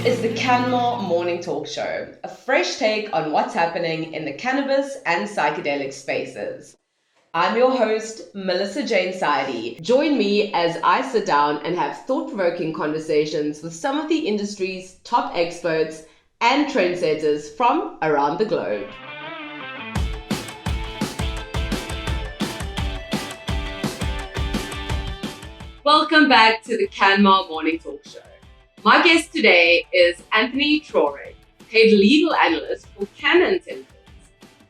is the CanMar Morning Talk Show, a fresh take on what's happening in the cannabis and psychedelic spaces. I'm your host, Melissa Jane Saidi. Join me as I sit down and have thought-provoking conversations with some of the industry's top experts and trendsetters from around the globe. Welcome back to the CanMar Morning Talk Show. My guest today is Anthony Traurig, paid legal analyst for CannIntelligence,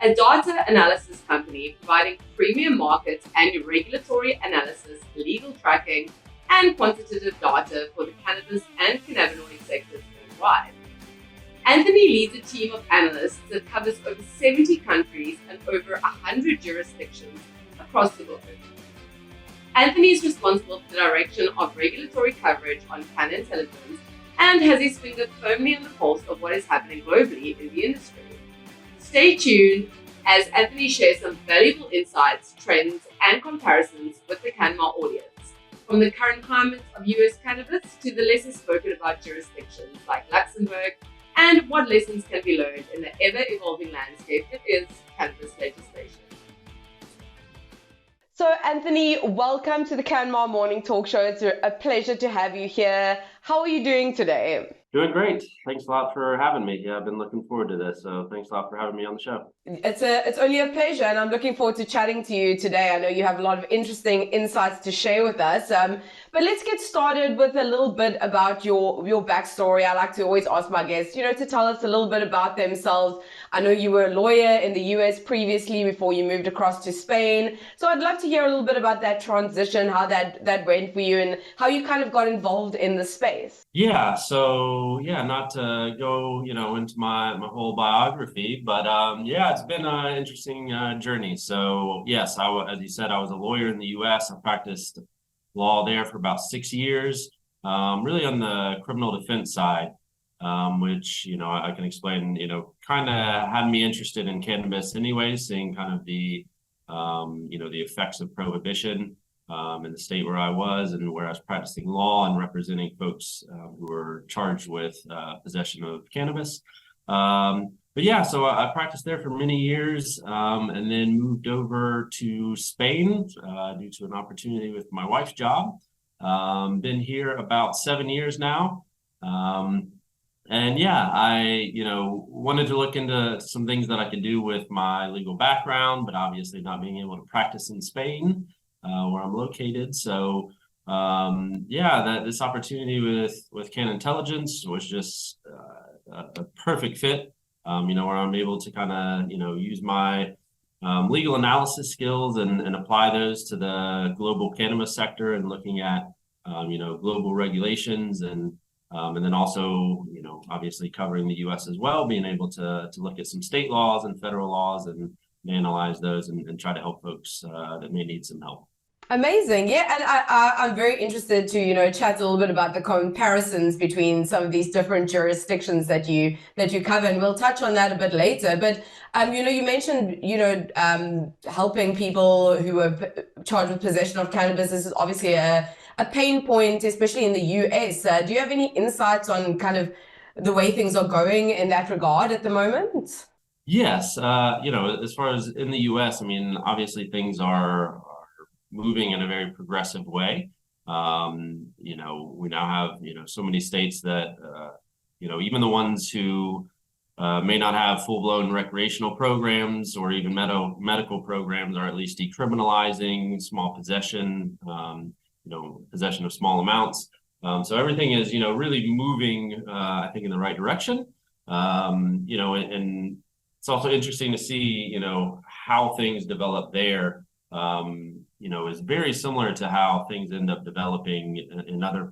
a data analysis company providing premium markets and regulatory analysis, legal tracking, and quantitative data for the cannabis and cannabinoid sectors worldwide. Anthony leads a team of analysts that covers over 70 countries and over 100 jurisdictions across the globe. Anthony is responsible for the direction of regulatory coverage on CannIntelligence and has his finger firmly on the pulse of what is happening globally in the industry. Stay tuned as Anthony shares some valuable insights, trends, and comparisons with the CanMar audience, from the current climate of US cannabis to the lessons spoken about jurisdictions like Luxembourg and what lessons can be learned in the ever-evolving landscape that is cannabis legislation. So, Anthony, welcome to the CanMar Morning Talk Show. It's a pleasure to have you here. How are you doing today? Doing great. Thanks a lot for having me. Yeah, I've been looking forward to this. So thanks a lot for having me on the show. It's only a pleasure, and I'm looking forward to chatting to you today. I know you have a lot of interesting insights to share with us. But let's get started with a little bit about your backstory. I like to always ask my guests, to tell us a little bit about themselves. I know you were a lawyer in the US previously before you moved across to Spain. So I'd love to hear a little bit about that transition, how that went for you, and how you kind of got involved in the space. Not to go, into my whole biography, but it's been an interesting journey. So yes, as you said, I was a lawyer in the U.S. I practiced law there for about 6 years, really on the criminal defense side, which, I can explain, kind of had me interested in cannabis anyway, seeing kind of the effects of prohibition in the state where I was and where I was practicing law and representing folks who were charged with possession of cannabis. So I practiced there for many years and then moved over to Spain due to an opportunity with my wife's job. Been here about 7 years now. I wanted to look into some things that I could do with my legal background, but obviously not being able to practice in Spain, where I'm located. So this opportunity with CannIntelligence was just a perfect fit, where I'm able to kind of, use my legal analysis skills and apply those to the global cannabis sector and looking at, global regulations and then also, obviously covering the U.S. as well, being able to look at some state laws and federal laws and analyze those and try to help folks that may need some help. Amazing. Yeah, and I'm very interested to, chat a little bit about the comparisons between some of these different jurisdictions that you cover, and we'll touch on that a bit later. But, you mentioned, helping people who are charged with possession of cannabis. This is obviously a pain point, especially in the US. Do you have any insights on kind of the way things are going in that regard at the moment? Yes. As far as in the US, I mean, obviously things are moving in a very progressive way. We now have, so many states that, even the ones who may not have full-blown recreational programs or even medical programs are at least decriminalizing small possession, possession of small amounts. So everything is, really moving, I think, in the right direction. And it's also interesting to see, how things develop there. Is very similar to how things end up developing in other,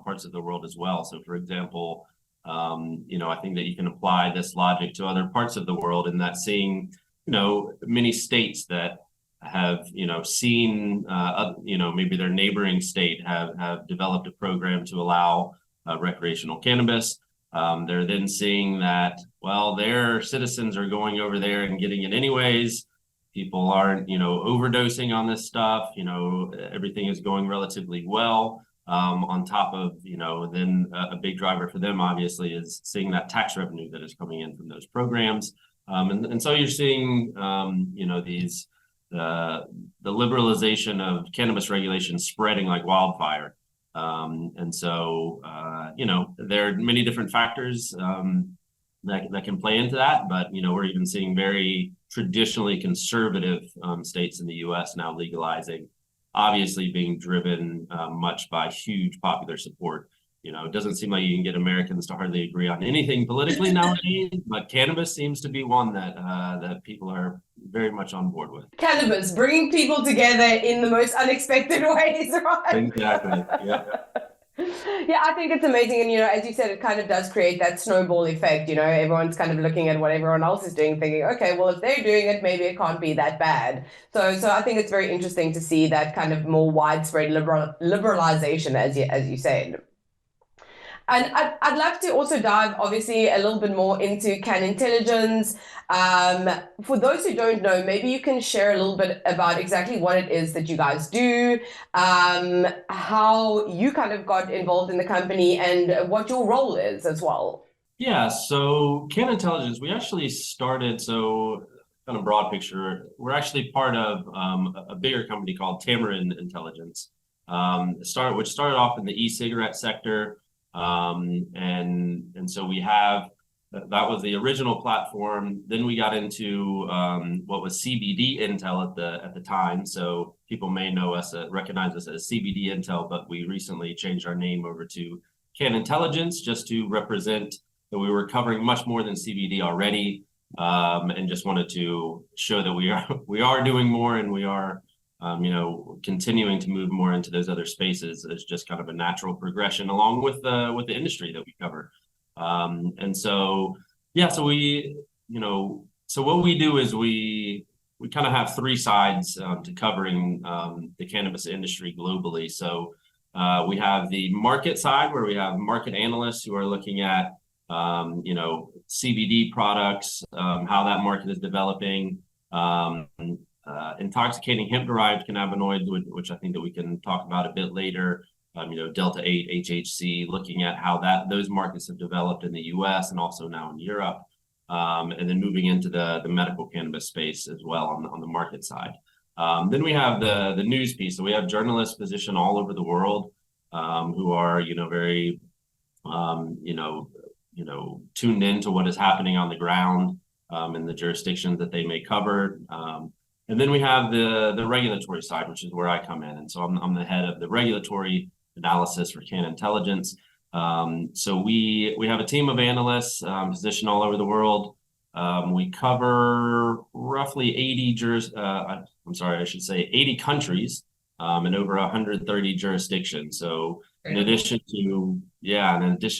parts of the world as well. So, for example, I think that you can apply this logic to other parts of the world, in that seeing, many states that have, seen, maybe their neighboring state have developed a program to allow recreational cannabis. They're then seeing that, well, their citizens are going over there and getting it anyways. People aren't, overdosing on this stuff. Everything is going relatively well. On top of, then a big driver for them, obviously, is seeing that tax revenue that is coming in from those programs. And so you're seeing, the liberalization of cannabis regulation spreading like wildfire. And so, there are many different factors that can play into that. But, we're even seeing very traditionally conservative states in the U.S. now legalizing, obviously being driven much by huge popular support. It doesn't seem like you can get Americans to hardly agree on anything politically nowadays, but cannabis seems to be one that people are very much on board with. Cannabis, bringing people together in the most unexpected ways, right? Exactly, yeah. Yeah, I think it's amazing. And, as you said, it kind of does create that snowball effect. Everyone's kind of looking at what everyone else is doing, thinking, okay, well, if they're doing it, maybe it can't be that bad. So I think it's very interesting to see that kind of more widespread liberalization, as you said. And I'd love to also dive, obviously, a little bit more into CannIntelligence. For those who don't know, maybe you can share a little bit about exactly what it is that you guys do, how you kind of got involved in the company, and what your role is as well. Yeah, so CannIntelligence, we actually started, so kind of broad picture, we're actually part of a bigger company called CannIntelligence, which started off in the e-cigarette sector. And so we have, that was the original platform. Then we got into what was CBD Intel at the time. So people may know us, recognize us as CBD Intel, but we recently changed our name over to CannIntelligence just to represent that we were covering much more than CBD already, and just wanted to show that we are doing more, and we are continuing to move more into those other spaces as just kind of a natural progression along with the industry that we cover. And so, yeah, so so what we do is we kind of have three sides to covering the cannabis industry globally. So we have the market side, where we have market analysts who are looking at CBD products, how that market is developing, intoxicating hemp-derived cannabinoids, which I think that we can talk about a bit later, Delta 8, HHC, looking at how those markets have developed in the US and also now in Europe, and then moving into the medical cannabis space as well on the market side. Then we have the news piece. So we have journalists positioned all over the world who are, very, tuned into what is happening on the ground in the jurisdictions that they may cover. And then we have the regulatory side, which is where I come in. And so I'm the head of the regulatory analysis for CannIntelligence. So we have a team of analysts positioned all over the world. We cover roughly 80 countries and over 130 jurisdictions. So in addition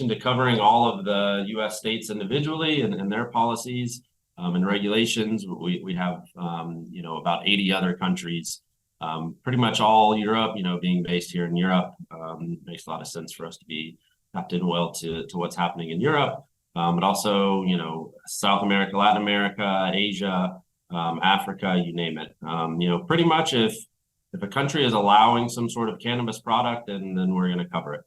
to covering all of the US states individually and their policies, and regulations, we have about 80 other countries, pretty much all Europe. Being based here in Europe, makes a lot of sense for us to be tapped in well to what's happening in Europe, but also South America, Latin America, Asia, Africa, you name it. Pretty much if a country is allowing some sort of cannabis product, then we're going to cover it.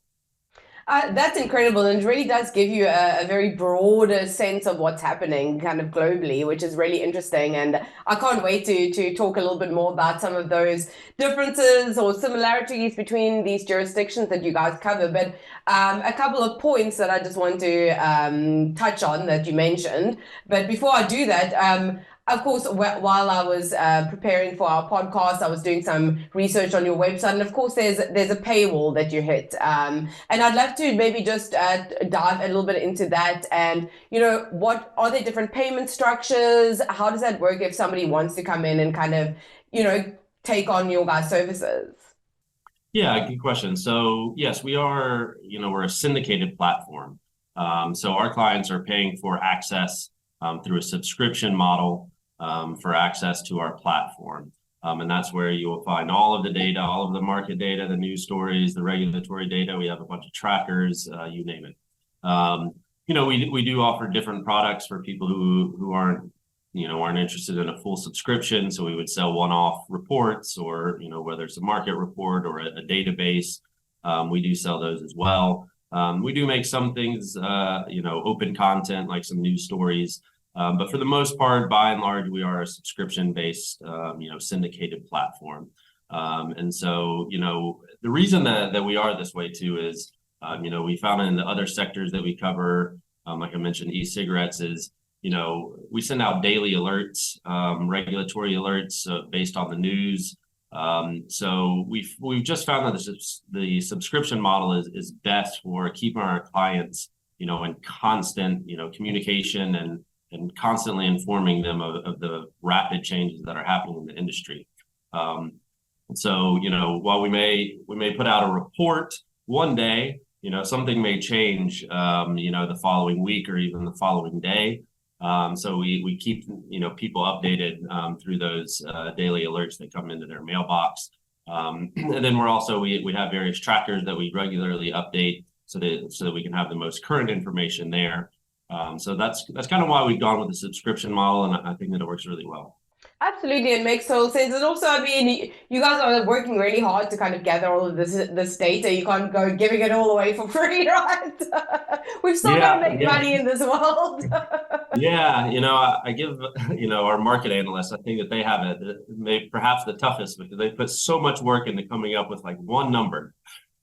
That's incredible, and it really does give you a very broad sense of what's happening kind of globally, which is really interesting. And I can't wait to talk a little bit more about some of those differences or similarities between these jurisdictions that you guys cover. But a couple of points that I just want to touch on that you mentioned. But before I do that, of course, while I was preparing for our podcast, I was doing some research on your website, and of course, there's a paywall that you hit, and I'd love to maybe just dive a little bit into that. And what are there different payment structures? How does that work if somebody wants to come in and kind of take on your guys' services? Yeah, good question. So yes, we are. We're a syndicated platform, so our clients are paying for access through a subscription model. For access to our platform. And that's where you will find all of the data, all of the market data, the news stories, the regulatory data. We have a bunch of trackers, you name it. We do offer different products for people who aren't interested in a full subscription. So we would sell one-off reports, or whether it's a market report or a database. We do sell those as well. We do make some things, open content, like some news stories. But for the most part, by and large, we are a subscription-based, syndicated platform. And so, the reason that we are this way too is, we found in the other sectors that we cover, like I mentioned, e-cigarettes is, we send out daily alerts, regulatory alerts based on the news. So we've just found that the subscription model is best for keeping our clients, in constant, communication and constantly informing them of the rapid changes that are happening in the industry. So, while we may put out a report one day, something may change, the following week or even the following day. So we keep, people updated through those daily alerts that come into their mailbox. And then we have various trackers that we regularly update so that we can have the most current information there. So that's kind of why we've gone with the subscription model, and I think that it works really well. Absolutely, it makes total sense. And also, you guys are working really hard to kind of gather all of this data. You can't go giving it all away for free, right? We've still got to make money in this world. I give, our market analysts, I think that they have perhaps the toughest, because they put so much work into coming up with like one number.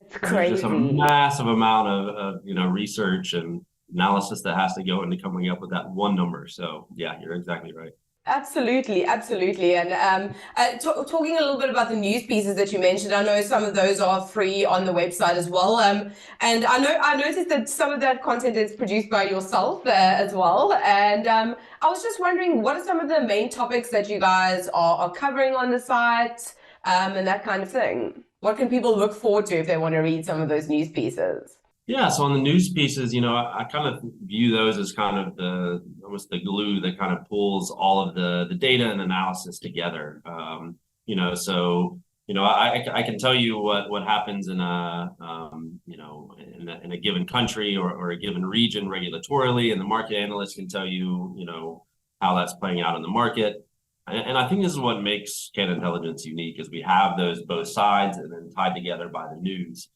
It's crazy. There's just a massive amount of research and analysis that has to go into coming up with that one number. So yeah, you're exactly right. Absolutely. And talking a little bit about the news pieces that you mentioned, I know some of those are free on the website as well. And I noticed that some of that content is produced by yourself as well. And I was just wondering, what are some of the main topics that you guys are covering on the site and that kind of thing? What can people look forward to if they want to read some of those news pieces? Yeah, so on the news pieces, I kind of view those as kind of almost the glue that kind of pulls all of the data and analysis together. I can tell you what happens in in a given country or a given region regulatorily, and the market analyst can tell you, how that's playing out in the market. And I think this is what makes CannIntelligence unique, is we have those both sides and then tied together by the news.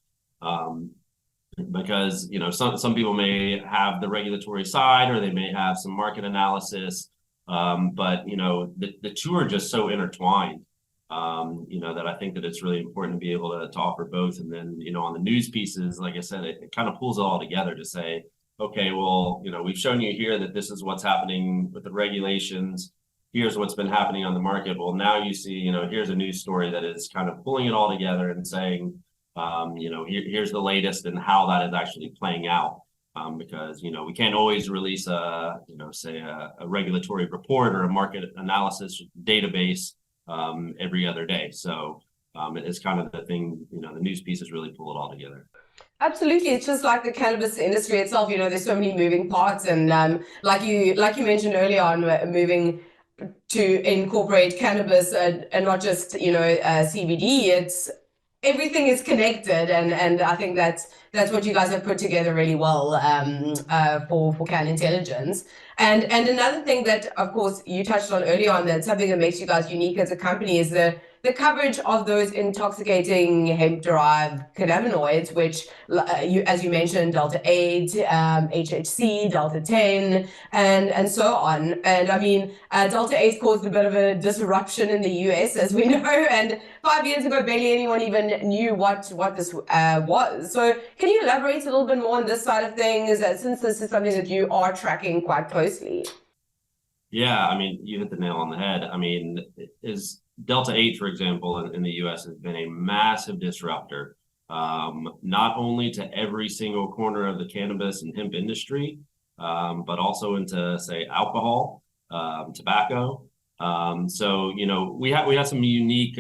Because some people may have the regulatory side, or they may have some market analysis, but the two are just so intertwined, that I think that it's really important to be able to offer both. And then on the news pieces, like I said, it kind of pulls it all together to say, okay, well, we've shown you here that this is what's happening with the regulations. Here's what's been happening on the market. Well, now you see, here's a news story that is kind of pulling it all together and saying, here's the latest and how that is actually playing out. Because, we can't always release a regulatory report or a market analysis database every other day. So it's kind of the thing, the news pieces really pull it all together. Absolutely. It's just like the cannabis industry itself, there's so many moving parts. And like you mentioned earlier on, moving to incorporate cannabis and not just, CBD, everything is connected, and I think that's what you guys have put together really well for CannIntelligence. And another thing that, of course, you touched on earlier on, that something that makes you guys unique as a company is the coverage of those intoxicating hemp-derived cannabinoids, which, as you mentioned, Delta 8, HHC, Delta 10, and so on. And Delta 8 caused a bit of a disruption in the US, as we know, and 5 years ago, barely anyone even knew what this was. So can you elaborate a little bit more on this side of things, since this is something that you are tracking quite closely? Yeah, you hit the nail on the head. Is Delta 8, for example, in the US has been a massive disruptor, not only to every single corner of the cannabis and hemp industry, but also into, say, alcohol, tobacco. So, we had some unique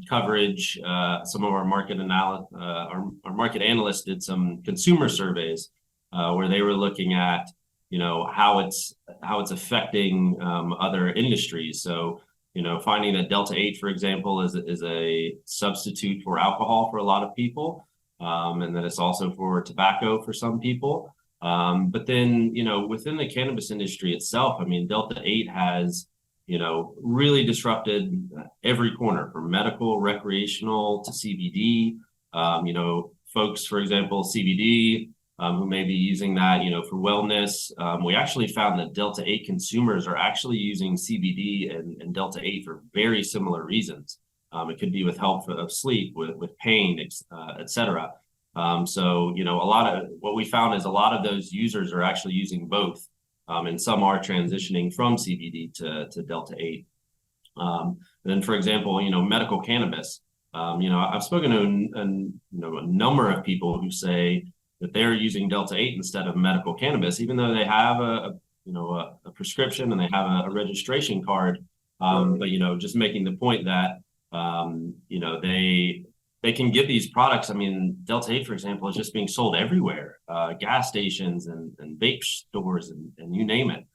coverage. Some of our market our market analysts did some consumer surveys where they were looking at, how it's affecting other industries. So, finding that Delta 8, for example, is a substitute for alcohol for a lot of people, and that it's also for tobacco for some people. But then, within the cannabis industry itself, Delta 8 has, really disrupted every corner, from medical, recreational to CBD, folks, for example, CBD, who may be using that, for wellness. We actually found that Delta-8 consumers are actually using CBD and Delta-8 for very similar reasons. It could be with help of sleep, with pain, et cetera. So, a lot of what we found is a lot of those users are actually using both, and some are transitioning from CBD to Delta-8. Then, for example, medical cannabis. I've spoken to a number of people who say that they're using Delta-8 instead of medical cannabis, even though they have a prescription and they have a registration card. But just making the point that they can get these products. I mean, Delta-8, for example, is just being sold everywhere, gas stations and vape stores and you name it.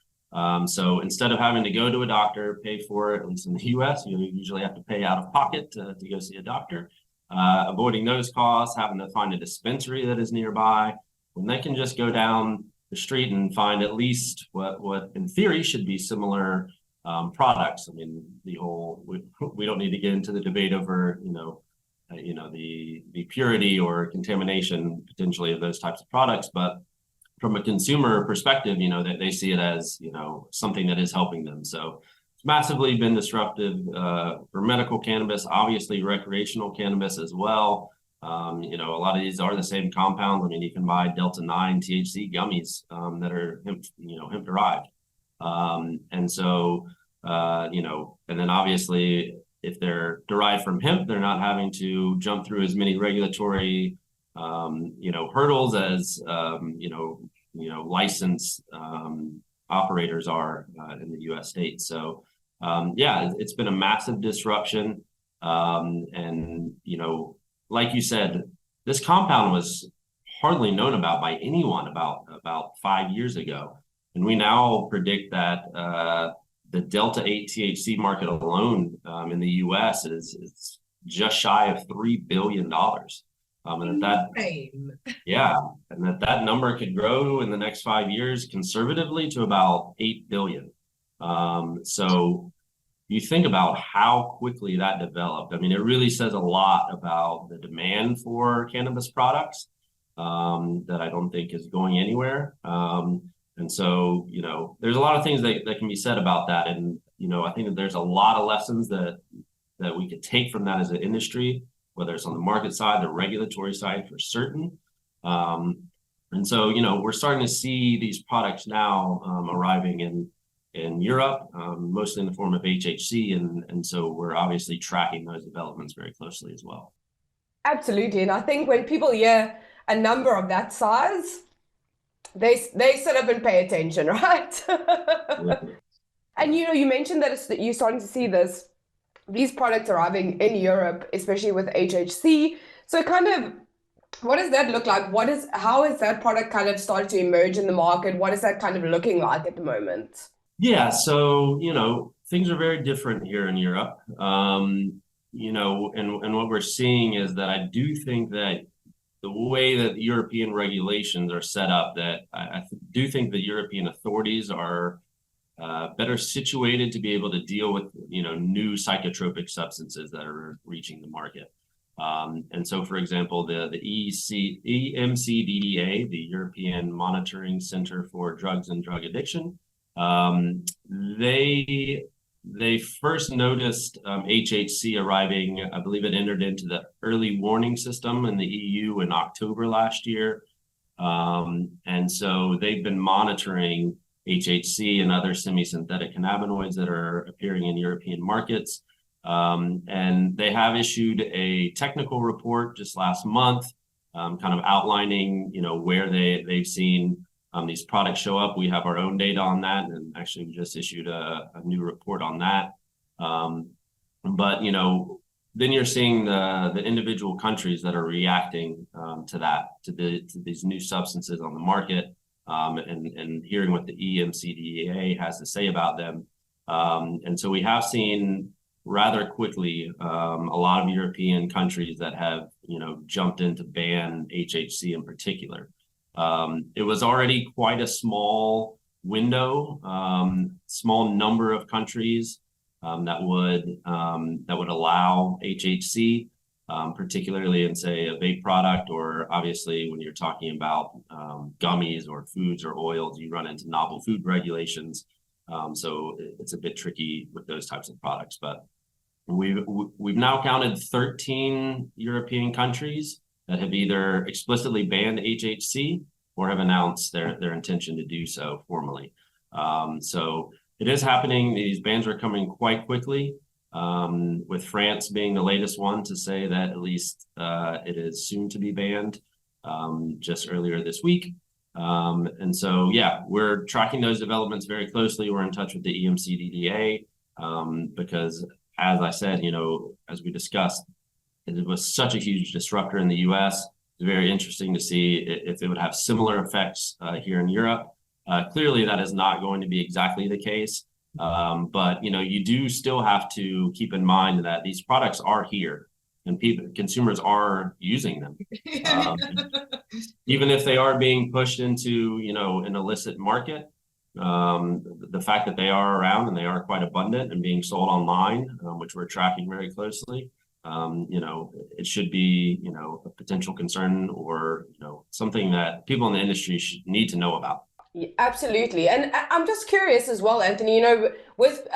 So instead of having to go to a doctor, pay for it, at least in the US, you usually have to pay out of pocket to go see a doctor, avoiding those costs, having to find a dispensary that is nearby, when they can just go down the street and find at least what in theory should be similar products. I mean, we don't need to get into the debate over, the purity or contamination potentially of those types of products, but from a consumer perspective, that they see it as, something that is helping them. So it's massively been disruptive for medical cannabis, obviously recreational cannabis as well. A lot of these are the same compounds. I mean, you can buy Delta-9 THC gummies that are hemp derived. And so, and then obviously if they're derived from hemp, they're not having to jump through as many regulatory hurdles as licensed operators are in the U.S. states. So it's been a massive disruption, and like you said, this compound was hardly known about by anyone about 5 years ago, and we now predict that the Delta-8 THC market alone in the U.S. is just shy of $3 billion. And that number could grow in the next 5 years conservatively to about 8 billion. So you think about how quickly that developed. I mean, it really says a lot about the demand for cannabis products that I don't think is going anywhere. And so, there's a lot of things that can be said about that. And, I think that there's a lot of lessons that we could take from that as an industry, whether it's on the market side, the regulatory side for certain. And so, we're starting to see these products now arriving in Europe, mostly in the form of HHC. And so we're obviously tracking those developments very closely as well. Absolutely. And I think when people hear a number of that size, they sit up and pay attention, right? And, you mentioned that you're starting to see these products arriving in Europe, especially with HHC. So kind of, what does that look like? How is that product kind of started to emerge in the market? What is that kind of looking like at the moment? Yeah, so, things are very different here in Europe. And what we're seeing is that I do think that the way that the European regulations are set up, that I do think the European authorities are better situated to be able to deal with, new psychotropic substances that are reaching the market. And so, for example, the EMCDDA, the European Monitoring Center for Drugs and Drug Addiction, they first noticed HHC arriving. I believe it entered into the early warning system in the EU in October last year. And so they've been monitoring HHC and other semi-synthetic cannabinoids that are appearing in European markets. And they have issued a technical report just last month, kind of outlining, where they've seen these products show up. We have our own data on that, and actually we just issued a new report on that. But then you're seeing the individual countries that are reacting to these new substances on the market, and hearing what the EMCDDA has to say about them. And so we have seen rather quickly a lot of European countries that have jumped in to ban HHC in particular. It was already quite a small window, small number of countries that would allow HHC. particularly in, say, a vape product, or obviously when you're talking about gummies or foods or oils, you run into novel food regulations. So it's a bit tricky with those types of products. But we've now counted 13 European countries that have either explicitly banned HHC or have announced their intention to do so formally. So it is happening. These bans are coming quite quickly, with France being the latest one to say that at least it is soon to be banned, just earlier this week. And so, yeah, we're tracking those developments very closely. We're in touch with the EMCDDA because, as I said, as we discussed, it was such a huge disruptor in the US. It's very interesting to see if it would have similar effects here in Europe. Clearly, that is not going to be exactly the case. But, you do still have to keep in mind that these products are here and consumers are using them. Even if they are being pushed into, an illicit market, the fact that they are around and they are quite abundant and being sold online, which we're tracking very closely, it should be, a potential concern or, something that people in the industry should need to know about. Yeah, absolutely. And I'm just curious as well, Anthony, with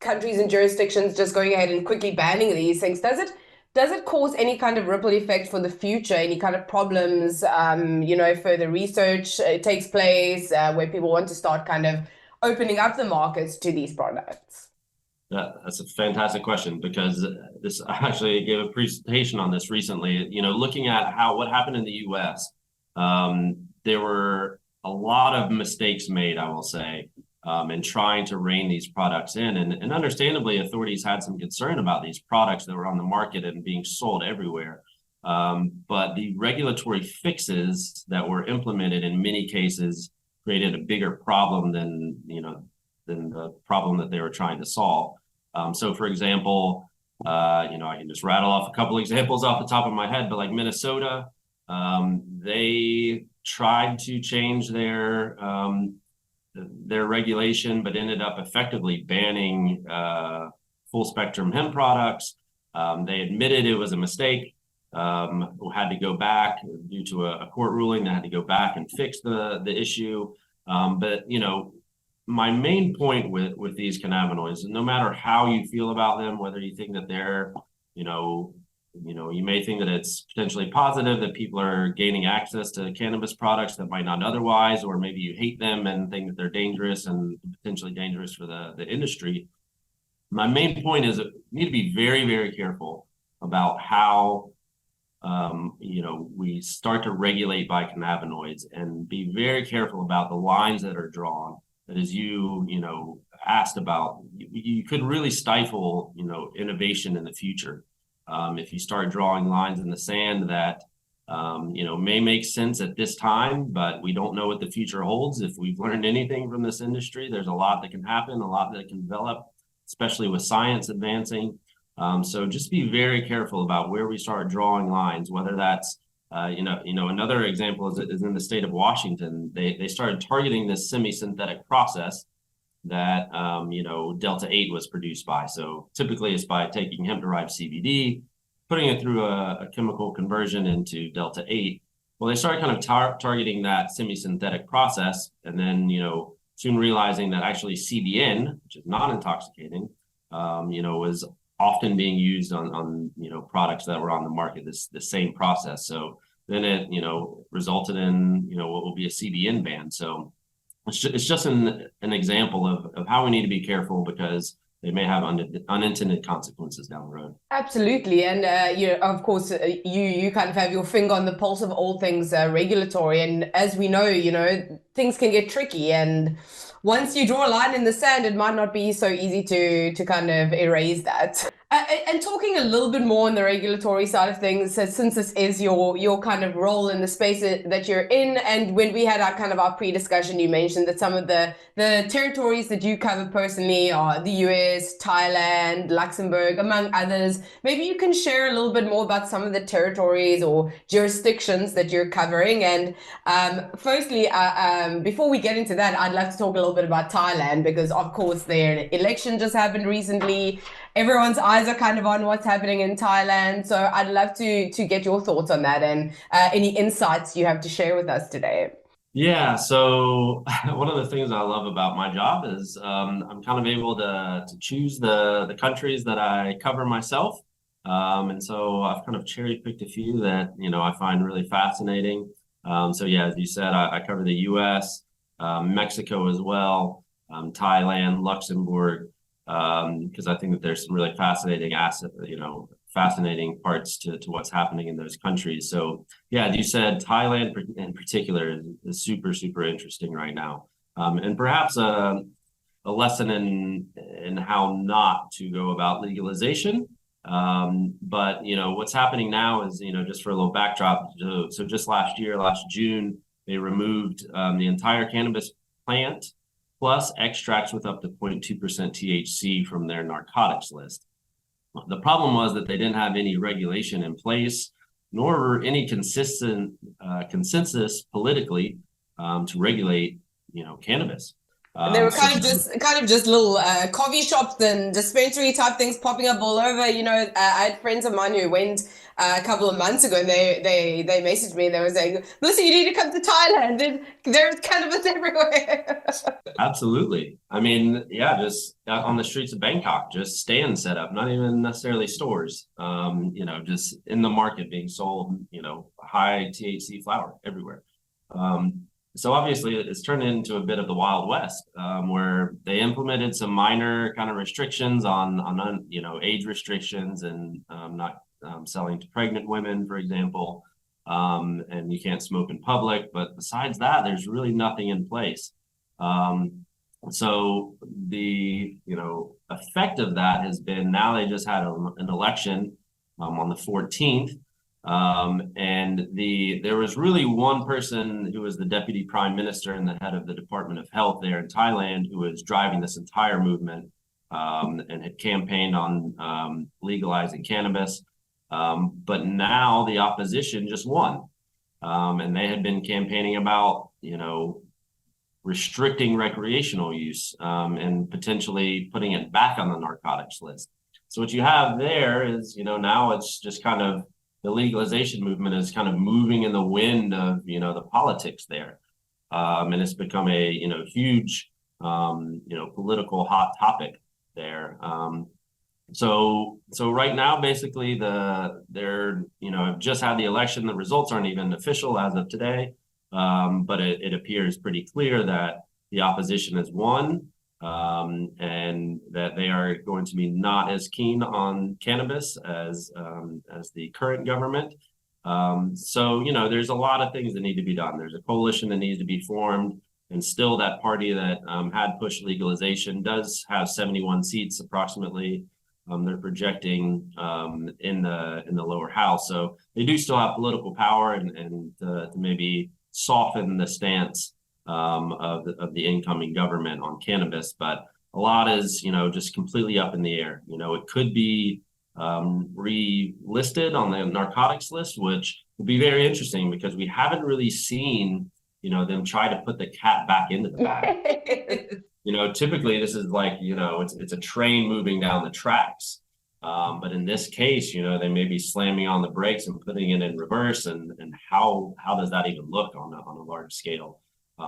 countries and jurisdictions just going ahead and quickly banning these things, does it cause any kind of ripple effect for the future, any kind of problems, further research takes place where people want to start kind of opening up the markets to these products? That's a fantastic question, because I actually gave a presentation on this recently, looking at what happened in the US. There were a lot of mistakes made, I will say, in trying to rein these products in. And understandably, authorities had some concern about these products that were on the market and being sold everywhere. But the regulatory fixes that were implemented in many cases created a bigger problem than the problem that they were trying to solve. So, for example, I can just rattle off a couple examples off the top of my head, but like Minnesota, they tried to change their regulation, but ended up effectively banning full spectrum hemp products. They admitted it was a mistake, had to go back due to a court ruling. They had to go back and fix the issue. But my main point with these cannabinoids, no matter how you feel about them, whether you think that they're, you may think that it's potentially positive that people are gaining access to cannabis products that might not otherwise, or maybe you hate them and think that they're dangerous and potentially dangerous for the industry. My main point is that we need to be very, very careful about how, we start to regulate by cannabinoids, and be very careful about the lines that are drawn. That, as you asked about, you could really stifle, innovation in the future. If you start drawing lines in the sand that, may make sense at this time, but we don't know what the future holds. If we've learned anything from this industry, there's a lot that can happen, a lot that can develop, especially with science advancing. So just be very careful about where we start drawing lines, whether that's, another example is in the state of Washington. They started targeting this semi-synthetic process that, Delta-8 was produced by. So typically it's by taking hemp-derived CBD, putting it through a chemical conversion into Delta-8. Well, they started kind of targeting that semi-synthetic process, and then, soon realizing that actually CBN, which is non-intoxicating, was often being used on products that were on the market, the same process. So then it, resulted in, what will be a CBN ban. So it's just an example of how we need to be careful, because they may have unintended consequences down the road. Absolutely. And, of course, you kind of have your finger on the pulse of all things regulatory. And as we know, things can get tricky. And once you draw a line in the sand, it might not be so easy to kind of erase that. And talking a little bit more on the regulatory side of things, since this is your kind of role in the space that you're in, and when we had our pre-discussion, you mentioned that some of the territories that you cover personally are the US, Thailand, Luxembourg, among others. Maybe you can share a little bit more about some of the territories or jurisdictions that you're covering. And firstly, before we get into that, I'd love to talk a little bit about Thailand, because of course their election just happened recently. everyone's eyes are kind of on what's happening in Thailand. So I'd love to get your thoughts on that and any insights you have to share with us today. Yeah, so one of the things I love about my job is I'm kind of able to choose the countries that I cover myself. And so I've kind of cherry-picked a few that, I find really fascinating. So yeah, as you said, I cover the US, Mexico as well, Thailand, Luxembourg, because I think that there's some really fascinating parts to what's happening in those countries. So yeah, as you said, Thailand in particular is super, super interesting right now. And perhaps a lesson in how not to go about legalization. But what's happening now is, just for a little backdrop. So just last June, they removed the entire cannabis plant plus extracts with up to 0.2% THC from their narcotics list. The problem was that they didn't have any regulation in place, nor any consistent consensus politically to regulate, cannabis. And they were kind of just little coffee shops and dispensary type things popping up all over. I had friends of mine who went a couple of months ago, and they messaged me and they were saying, "Listen, you need to come to Thailand. There's cannabis everywhere." Absolutely. I mean, yeah, just on the streets of Bangkok, just stands set up, not even necessarily stores. Just in the market being sold, high THC flower everywhere. So obviously it's turned into a bit of the Wild West, where they implemented some minor kind of restrictions on age restrictions and not selling to pregnant women, for example, and you can't smoke in public. But besides that, there's really nothing in place. So the effect of that has been, now they just had an election on the 14th. And there was really one person who was the deputy prime minister and the head of the Department of Health there in Thailand, who was driving this entire movement and had campaigned on legalizing cannabis. But now the opposition just won, and they had been campaigning about restricting recreational use and potentially putting it back on the narcotics list. So what you have there is, now it's just kind of, the legalization movement is kind of moving in the wind of, the politics there. And it's become a, huge, political hot topic there. So right now, basically they're, have just had the election. The results aren't even official as of today. But it appears pretty clear that the opposition has won, and that they are going to be not as keen on cannabis as the current government. So there's a lot of things that need to be done. There's a coalition that needs to be formed, and still that party that had pushed legalization does have 71 seats approximately. They're projecting in the lower house, so they do still have political power and to maybe soften the stance of the incoming government on cannabis. But a lot is just completely up in the air. It could be relisted on the narcotics list, which would be very interesting because we haven't really seen them try to put the cat back into the bag. Typically this is like it's a train moving down the tracks. But in this case, they may be slamming on the brakes and putting it in reverse, and how does that even look on a large scale?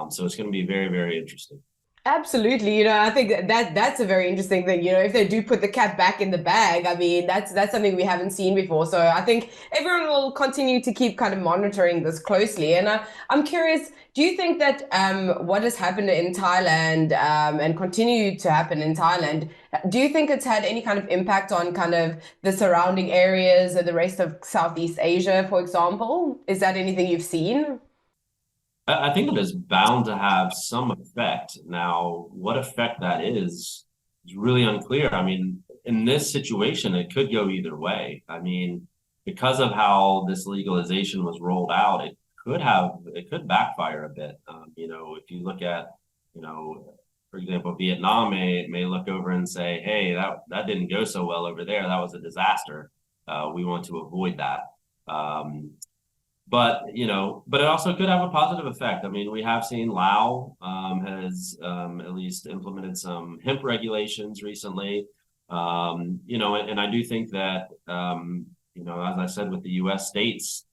So it's going to be very, very interesting. Absolutely. I think that's a very interesting thing. If they do put the cat back in the bag, I mean, that's something we haven't seen before. So I think everyone will continue to keep kind of monitoring this closely. And I'm curious, do you think that what has happened in Thailand and continue to happen in Thailand, do you think it's had any kind of impact on kind of the surrounding areas or the rest of Southeast Asia, for example? Is that anything you've seen? I think it is bound to have some effect. Now, what effect that is really unclear. I mean, in this situation, it could go either way. I mean, because of how this legalization was rolled out, it could backfire a bit. If you look at, for example, Vietnam may look over and say, hey, that didn't go so well over there. That was a disaster. We want to avoid that. But it also could have a positive effect. I mean, we have seen Laos has at least implemented some hemp regulations recently. And I do think that, as I said with the U.S. states,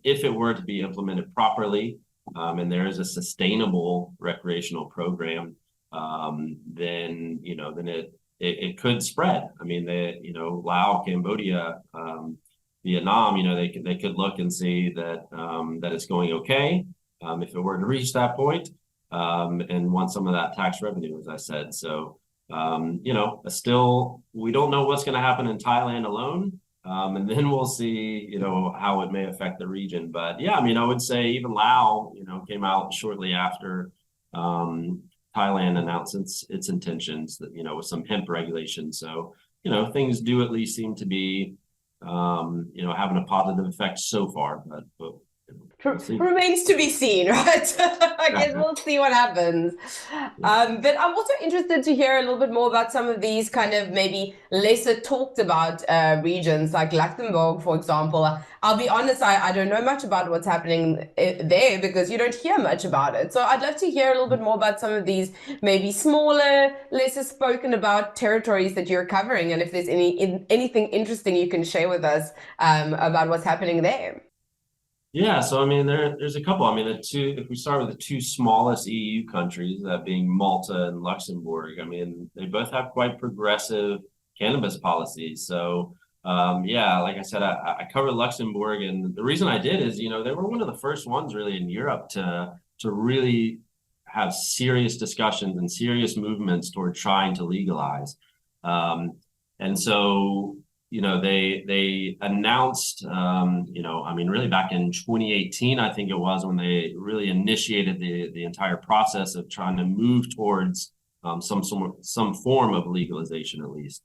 if it were to be implemented properly, and there is a sustainable recreational program, then it could spread. I mean, Laos, Cambodia, Vietnam, they could look and see that that it's going okay, if it were to reach that point, and want some of that tax revenue, as I said. So, still, we don't know what's going to happen in Thailand alone. And then we'll see, how it may affect the region. But yeah, I mean, I would say even Laos, came out shortly after Thailand announced its intentions that, with some hemp regulations. So, things do at least seem to be, having a positive effect so far. But remains to be seen, right? I guess we'll see what happens. But I'm also interested to hear a little bit more about some of these kind of maybe lesser talked about regions, like Luxembourg, for example. I'll be honest, I don't know much about what's happening there because you don't hear much about it. So I'd love to hear a little bit more about some of these maybe smaller, lesser spoken about territories that you're covering, and if there's anything interesting you can share with us about what's happening there. Yeah, so I mean, there's a couple. I mean, if we start with the two smallest EU countries, that being Malta and Luxembourg, I mean, they both have quite progressive cannabis policies. So, like I said, I covered Luxembourg, and the reason I did is, they were one of the first ones really in Europe to really have serious discussions and serious movements toward trying to legalize. And so, they announced, really back in 2018, I think it was, when they really initiated the entire process of trying to move towards some form of legalization, at least.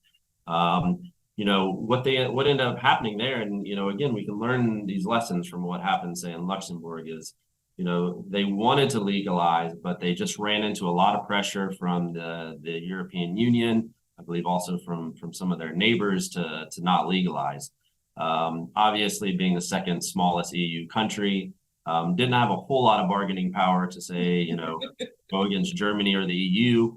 What ended up happening there, and again, we can learn these lessons from what happened, say, in Luxembourg, is they wanted to legalize, but they just ran into a lot of pressure from the European Union. I believe also from some of their neighbors to not legalize. Obviously, being the second smallest EU country, didn't have a whole lot of bargaining power to say, go against Germany or the EU.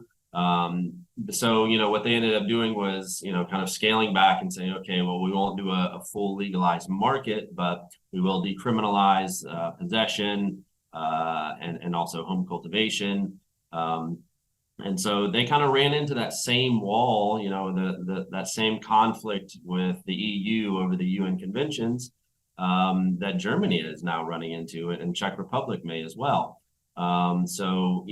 So, what they ended up doing was, kind of scaling back and saying, okay, well, we won't do a full legalized market, but we will decriminalize possession and also home cultivation. And so they kind of ran into that same wall, that same conflict with the EU over the UN conventions that Germany is now running into, and Czech Republic may as well. So,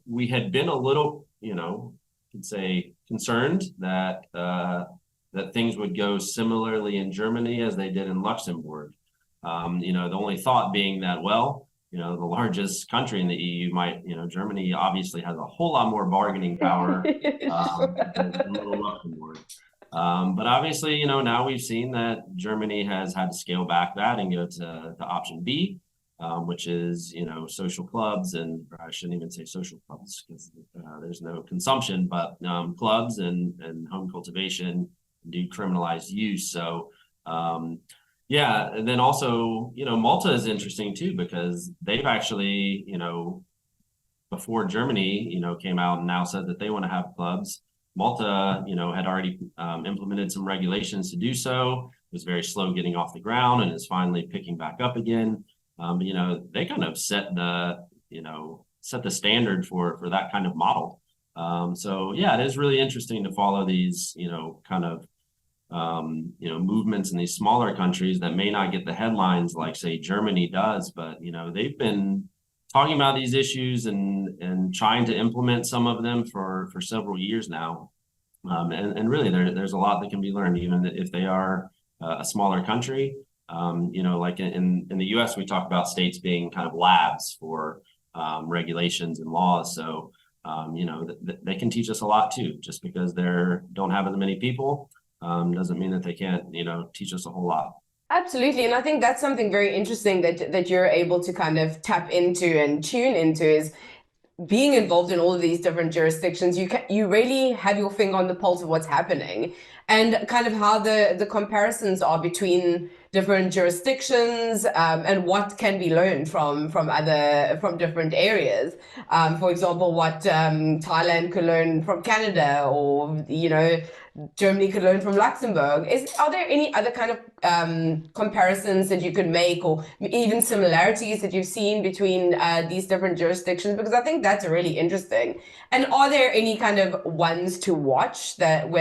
we had been a little, could say, concerned that that things would go similarly in Germany as they did in Luxembourg. The only thought being that, well, the largest country in the EU might, Germany obviously has a whole lot more bargaining power than little Luxembourg. But obviously, now we've seen that Germany has had to scale back that and go to option B, which is, social clubs, and I shouldn't even say social clubs because there's no consumption, but clubs and home cultivation, decriminalized use. So, yeah, and then also, Malta is interesting too, because they've actually, before Germany, came out and now said that they want to have clubs. Malta, had already implemented some regulations to do so. It was very slow getting off the ground and is finally picking back up again. But, they kind of set the standard for that kind of model. So yeah, it is really interesting to follow these, kind of movements in these smaller countries that may not get the headlines like, say, Germany does, but they've been talking about these issues and trying to implement some of them for several years now. And really, there's a lot that can be learned, even if they are a smaller country. Like in the U.S., we talk about states being kind of labs for regulations and laws. So they can teach us a lot too. Just because they don't have as many people doesn't mean that they can't, teach us a whole lot. Absolutely. And I think that's something very interesting that you're able to kind of tap into and tune into, is being involved in all of these different jurisdictions. You really have your finger on the pulse of what's happening. and kind of how the comparisons are between different jurisdictions, and what can be learned from different areas. For example, what Thailand could learn from Canada, or Germany could learn from Luxembourg. Are there any other kind of comparisons that you could make, or even similarities that you've seen between these different jurisdictions? Because I think that's really interesting. And are there any kind of ones to watch that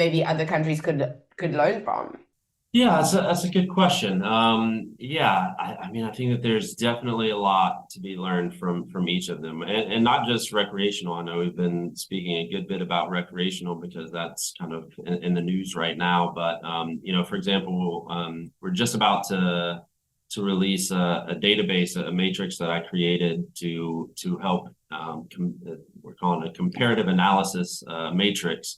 maybe other countries could learn from? Yeah, that's a good question. I mean, I think that there's definitely a lot to be learned from each of them, and not just recreational. I know we've been speaking a good bit about recreational because that's kind of in the news right now. But for example, we're just about to release a database, a matrix that I created to help. We're calling it a comparative analysis matrix.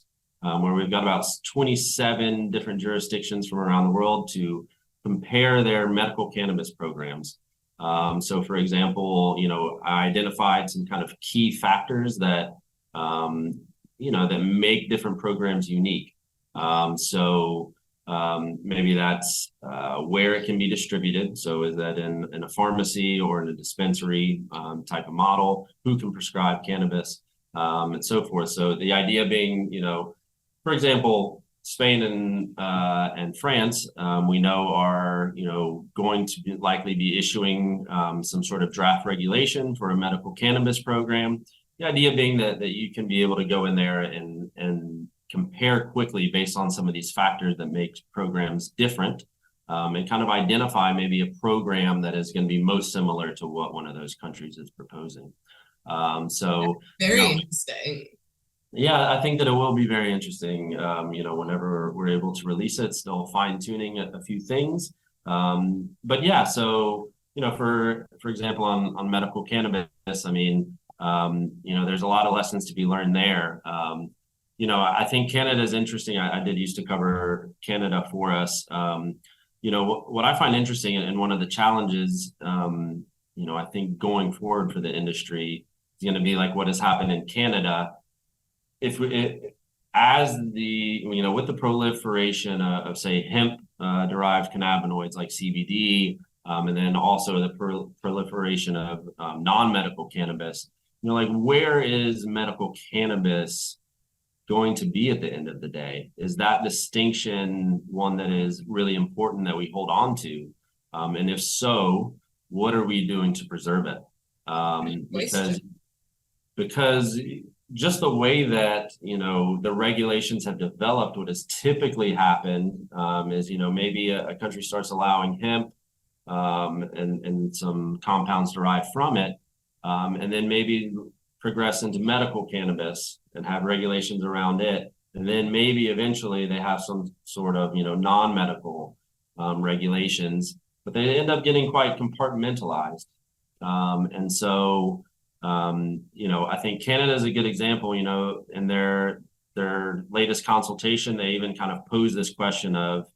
Where we've got about 27 different jurisdictions from around the world to compare their medical cannabis programs. So, for example, I identified some kind of key factors that that make different programs unique. Maybe that's where it can be distributed. So, is that in a pharmacy or in a dispensary type of model? Who can prescribe cannabis, and so forth? So, the idea being, for example, Spain and France, we know are going to likely be issuing some sort of draft regulation for a medical cannabis program. The idea being that you can be able to go in there and compare quickly based on some of these factors that make programs different, and kind of identify maybe a program that is going to be most similar to what one of those countries is proposing. Very interesting. Yeah, I think that it will be very interesting, whenever we're able to release it, still fine-tuning a few things. But yeah, so, for example, on medical cannabis, I mean, there's a lot of lessons to be learned there. I think Canada is interesting. I did used to cover Canada for us. What I find interesting, and one of the challenges, I think going forward for the industry is going to be like what has happened in Canada. With the proliferation of say hemp derived cannabinoids like CBD, and then also the proliferation of non-medical cannabis, where is medical cannabis going to be at the end of the day? Is that distinction one that is really important that we hold on to? And if so, what are we doing to preserve it? Because just the way that, the regulations have developed, what has typically happened is, maybe a country starts allowing hemp and some compounds derived from it, and then maybe progress into medical cannabis and have regulations around it. And then maybe eventually they have some sort of, non-medical regulations, but they end up getting quite compartmentalized. I think Canada is a good example. In their latest consultation, they even kind of pose this question of,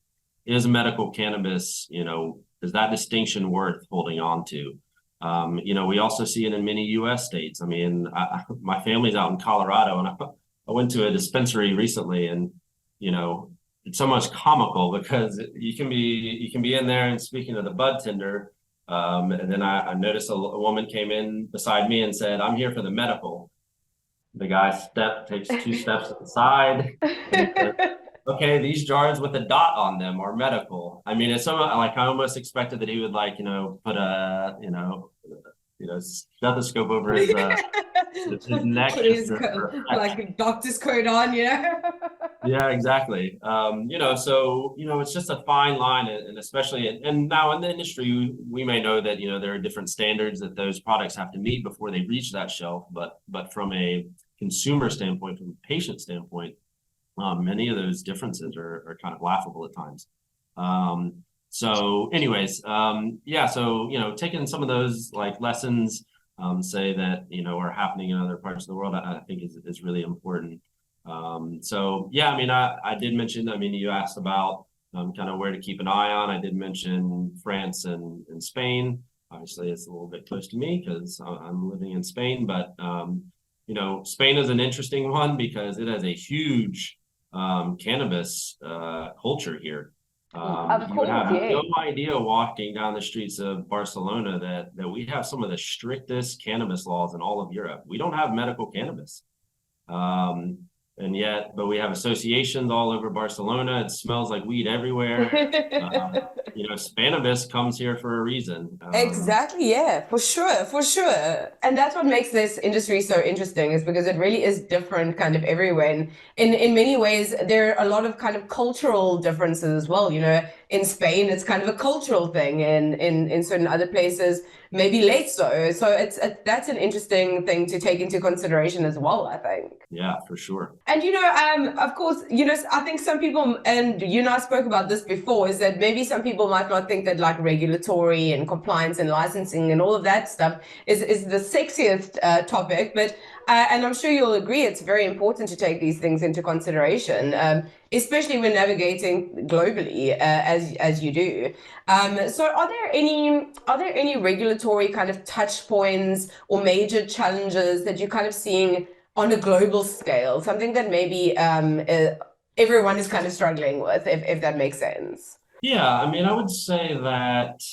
is medical cannabis, is that distinction worth holding on to? We also see it in many U.S. states. I mean, my family's out in Colorado, and I went to a dispensary recently, and it's almost comical because you can be in there and speaking to the bud tender. And then I noticed a woman came in beside me and said, "I'm here for the medical." The guy takes 2 steps to the side. And says, "Okay, these jars with a dot on them are medical." I mean, it's so like I almost expected that he would put a stethoscope over his neck, put his like a doctor's coat on, Yeah, exactly. It's just a fine line, and especially, and now in the industry, we may know that, there are different standards that those products have to meet before they reach that shelf. But from a consumer standpoint, from a patient standpoint, many of those differences are kind of laughable at times. Taking some of those lessons, say that, are happening in other parts of the world, I think is really important. I did mention, you asked about kind of where to keep an eye on. I did mention France and Spain. Obviously, it's a little bit close to me because I'm living in Spain, but Spain is an interesting one because it has a huge cannabis culture here. Of You would course, have yeah. no idea walking down the streets of Barcelona that we have some of the strictest cannabis laws in all of Europe. We don't have medical cannabis. But we have associations all over Barcelona. It smells like weed everywhere. Cannabis comes here for a reason. Exactly, yeah, for sure, for sure. And that's what makes this industry so interesting, is because it really is different kind of everywhere. And in many ways, there are a lot of kind of cultural differences as well. In Spain, it's kind of a cultural thing, and in certain other places, maybe less so. So that's an interesting thing to take into consideration as well, I think. Yeah, for sure. And, of course, I think some people, and you and I spoke about this before, is that maybe some people might not think that like regulatory and compliance and licensing and all of that stuff is the sexiest topic. But, and I'm sure you'll agree, it's very important to take these things into consideration, especially when navigating globally, as you do. So are there any regulatory kind of touch points or major challenges that you're kind of seeing on a global scale, something that maybe everyone is kind of struggling with, if that makes sense? Yeah, I mean, I would say that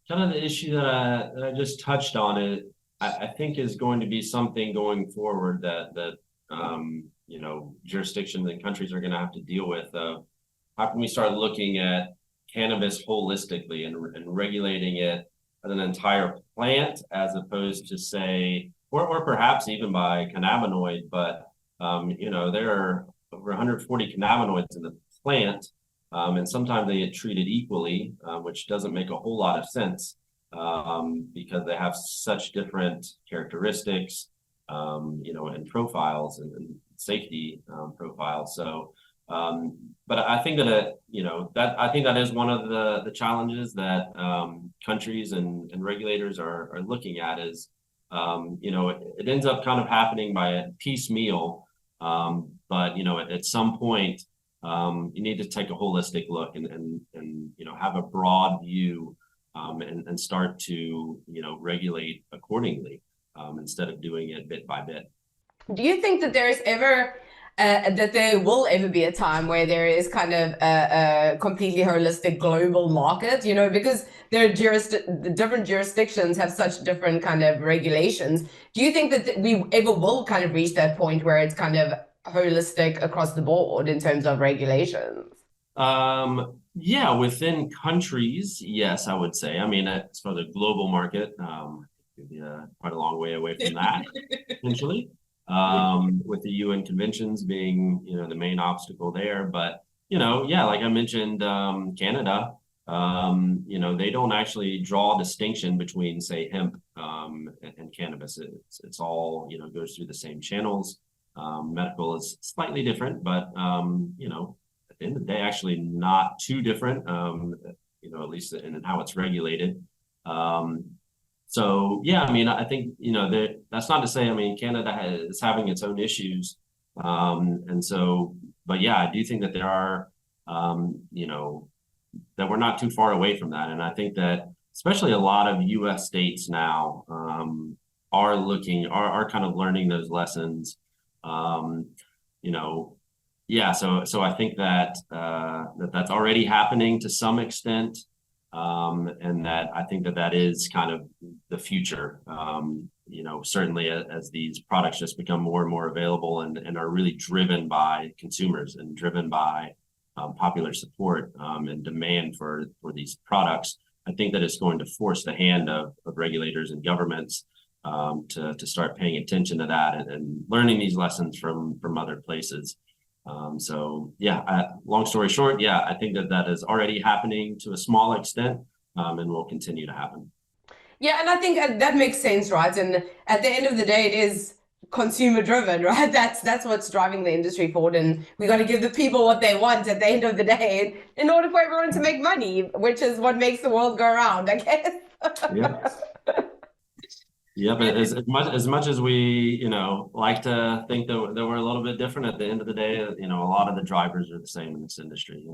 kind of the issue that I just touched on it, I think is going to be something going forward that jurisdictions and countries are going to have to deal with. How can we start looking at cannabis holistically and regulating it as an entire plant, as opposed to, say, or perhaps even by cannabinoid, but there are over 140 cannabinoids in the plant, and sometimes they get treated equally, which doesn't make a whole lot of sense, because they have such different characteristics, and profiles and safety profiles. So, but I think that I think that is one of the challenges that countries and regulators are looking at is. It ends up kind of happening by a piecemeal, but at some point you need to take a holistic look and have a broad view, and start to regulate accordingly, instead of doing it bit by bit. Do you think that that there will ever be a time where there is kind of a completely holistic global market, because there are different jurisdictions have such different kind of regulations. Do you think that we ever will kind of reach that point where it's kind of holistic across the board in terms of regulations? Yeah, within countries, yes, I would say. I mean, as far as the global market, quite a long way away from that, potentially. With the UN conventions being, the main obstacle there. But, like I mentioned, Canada, they don't actually draw a distinction between, say, hemp and cannabis. It's all, goes through the same channels. Medical is slightly different, but, at the end of the day, actually not too different, at least in how it's regulated. So, yeah, I mean, I think, that's not to say, I mean, Canada is having its own issues. But yeah, I do think that there are, that we're not too far away from that. And I think that especially a lot of US states now are kind of learning those lessons. Yeah, so I think that that's already happening to some extent. And that I think that is kind of the future, certainly as these products just become more and more available and are really driven by consumers and driven by popular support and demand for these products. I think that it's going to force the hand of regulators and governments to start paying attention to that and learning these lessons from other places. So yeah, long story short, yeah, I think that is already happening to a small extent, and will continue to happen. Yeah, and I think that makes sense, right? And at the end of the day, it is consumer driven, right? That's what's driving the industry forward, and we got to give the people what they want at the end of the day in order for everyone to make money, which is what makes the world go around, I guess. Yeah. Yeah, but as much as we, like to think that we're a little bit different, at the end of the day, a lot of the drivers are the same in this industry,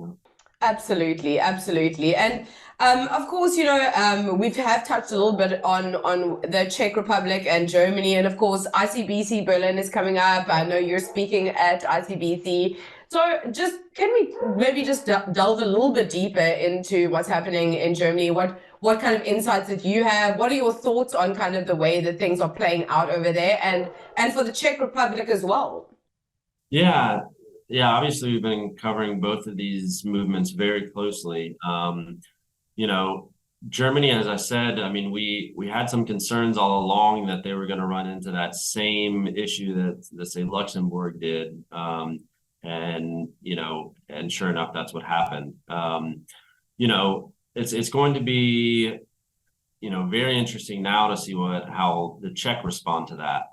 Absolutely, absolutely. And of course, we have touched a little bit on the Czech Republic and Germany, and of course ICBC Berlin is coming up. I know you're speaking at ICBC. So just can we maybe just delve a little bit deeper into what's happening in Germany? What kind of insights that you have? What are your thoughts on kind of the way that things are playing out over there, and for the Czech Republic as well? Yeah, yeah. Obviously, we've been covering both of these movements very closely. You know, Germany, as I said, I mean, we had some concerns all along that they were going to run into that same issue that, let's say, Luxembourg did. And sure enough, that's what happened. It's going to be, very interesting now to see how the Czech respond to that.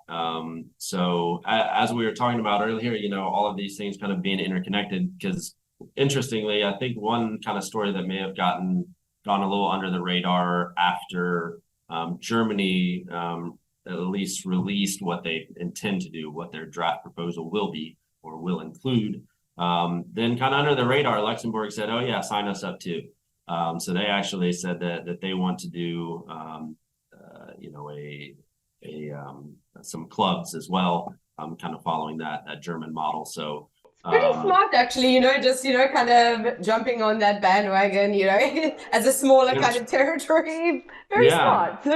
So as we were talking about earlier, all of these things kind of being interconnected, because interestingly, I think one kind of story that may have gone a little under the radar after Germany at least released what they intend to do, what their draft proposal will be or will include. Then kind of under the radar, Luxembourg said, oh yeah, sign us up too. So they actually said that they want to do, some clubs as well, kind of following that German model. So pretty smart, actually, kind of jumping on that bandwagon, as a smaller kind of territory. Very smart.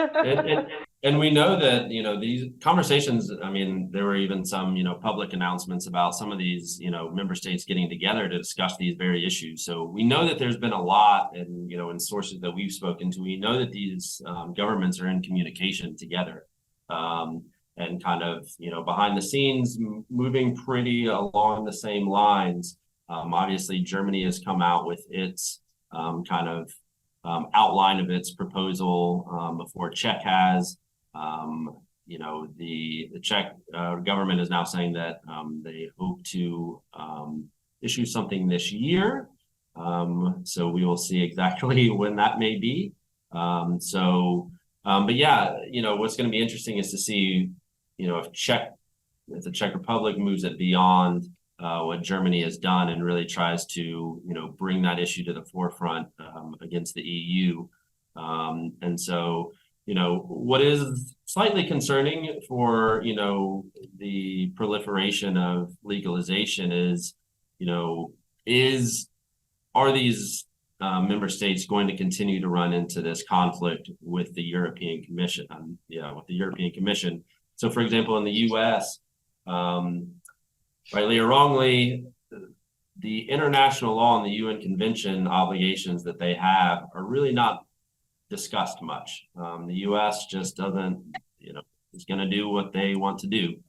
And we know that, these conversations, I mean, there were even some, public announcements about some of these, member states getting together to discuss these very issues. So we know that there's been a lot, and, in sources that we've spoken to, we know that these governments are in communication together. And kind of, behind the scenes, moving pretty along the same lines. Obviously, Germany has come out with its kind of outline of its proposal before Czech has. The Czech government is now saying that they hope to issue something this year. So we will see exactly when that may be. But yeah, what's going to be interesting is to see, if the Czech Republic moves it beyond what Germany has done and really tries to, bring that issue to the forefront against the EU. And so, what is slightly concerning for, the proliferation of legalization is, are these member states going to continue to run into this conflict with the European Commission? So, for example, in the U.S., rightly or wrongly, the international law and the UN Convention obligations that they have are really not discussed much. The U.S. just doesn't, is going to do what they want to do.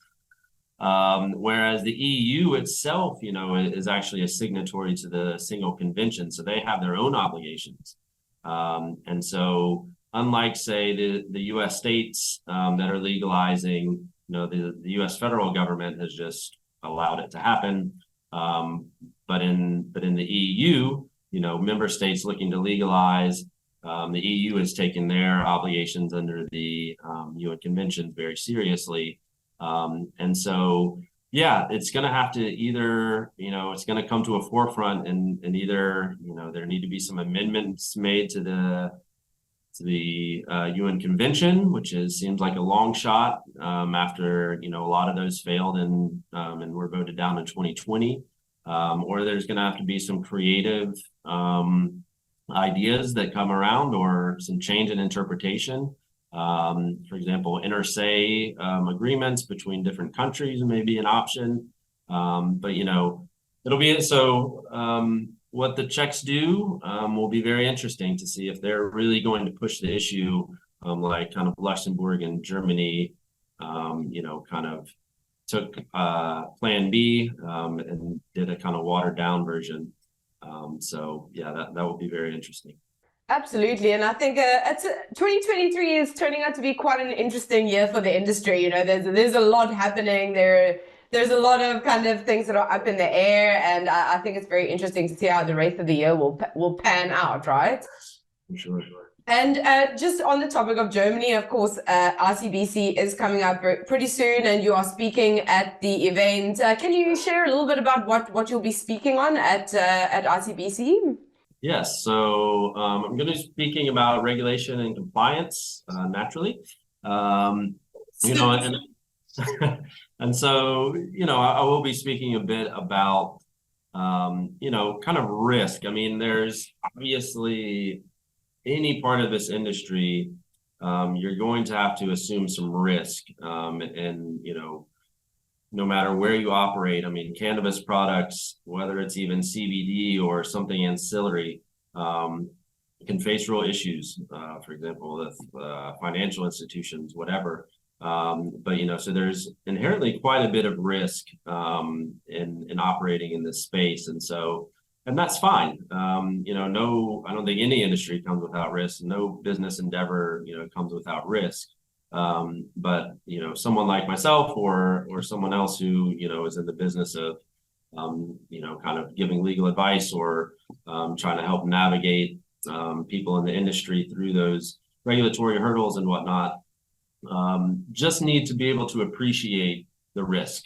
Whereas the EU itself, is actually a signatory to the single convention. So they have their own obligations. And so unlike, say, the U.S. states that are legalizing, the U.S. federal government has just allowed it to happen. But in the EU, member states looking to legalize, the EU has taken their obligations under the UN Convention very seriously. And so, yeah, it's going to have to either, it's going to come to a forefront and either, there need to be some amendments made to the UN Convention, which seems like a long shot after, a lot of those failed and were voted down in 2020. Or there's going to have to be some creative ideas that come around or some change in interpretation. For example, inter-se agreements between different countries may be an option. But, it'll be so what the Czechs do will be very interesting to see if they're really going to push the issue like kind of Luxembourg and Germany, kind of took Plan B and did a kind of watered down version. So, yeah, that will be very interesting. Absolutely. And I think 2023 is turning out to be quite an interesting year for the industry. There's a lot happening there. There's a lot of kind of things that are up in the air. And I think it's very interesting to see how the rest of the year will pan out, right? Sure. And just on the topic of Germany, of course, ICBC is coming up pretty soon, and you are speaking at the event. Can you share a little bit about what you'll be speaking on at ICBC? Yes, so I'm going to be speaking about regulation and compliance, naturally. And so, I will be speaking a bit about kind of risk. I mean, there's obviously any part of this industry, you're going to have to assume some risk. And no matter where you operate, I mean, cannabis products, whether it's even CBD or something ancillary, can face real issues, for example, with financial institutions, whatever. But so there's inherently quite a bit of risk in operating in this space, and that's fine. No, I don't think any industry comes without risk. No business endeavor, comes without risk. But someone like myself or someone else who is in the business of kind of giving legal advice or trying to help navigate people in the industry through those regulatory hurdles and whatnot, just need to be able to appreciate the risk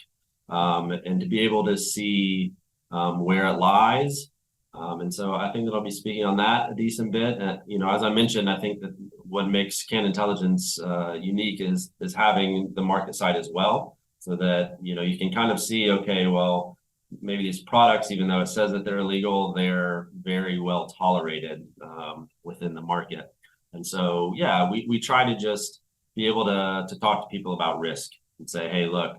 and to be able to see where it lies. And so I think that I'll be speaking on that a decent bit. As I mentioned, I think that what makes CannIntelligence unique is having the market side as well, so that you can kind of see, okay, well, maybe these products, even though it says that they're illegal, they're very well tolerated within the market. And so, yeah, we try to just be able to talk to people about risk and say, hey, look,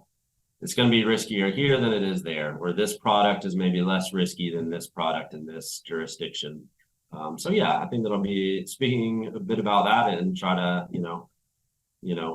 it's going to be riskier here than it is there, or this product is maybe less risky than this product in this jurisdiction. So yeah, I think that I'll be speaking a bit about that and try to,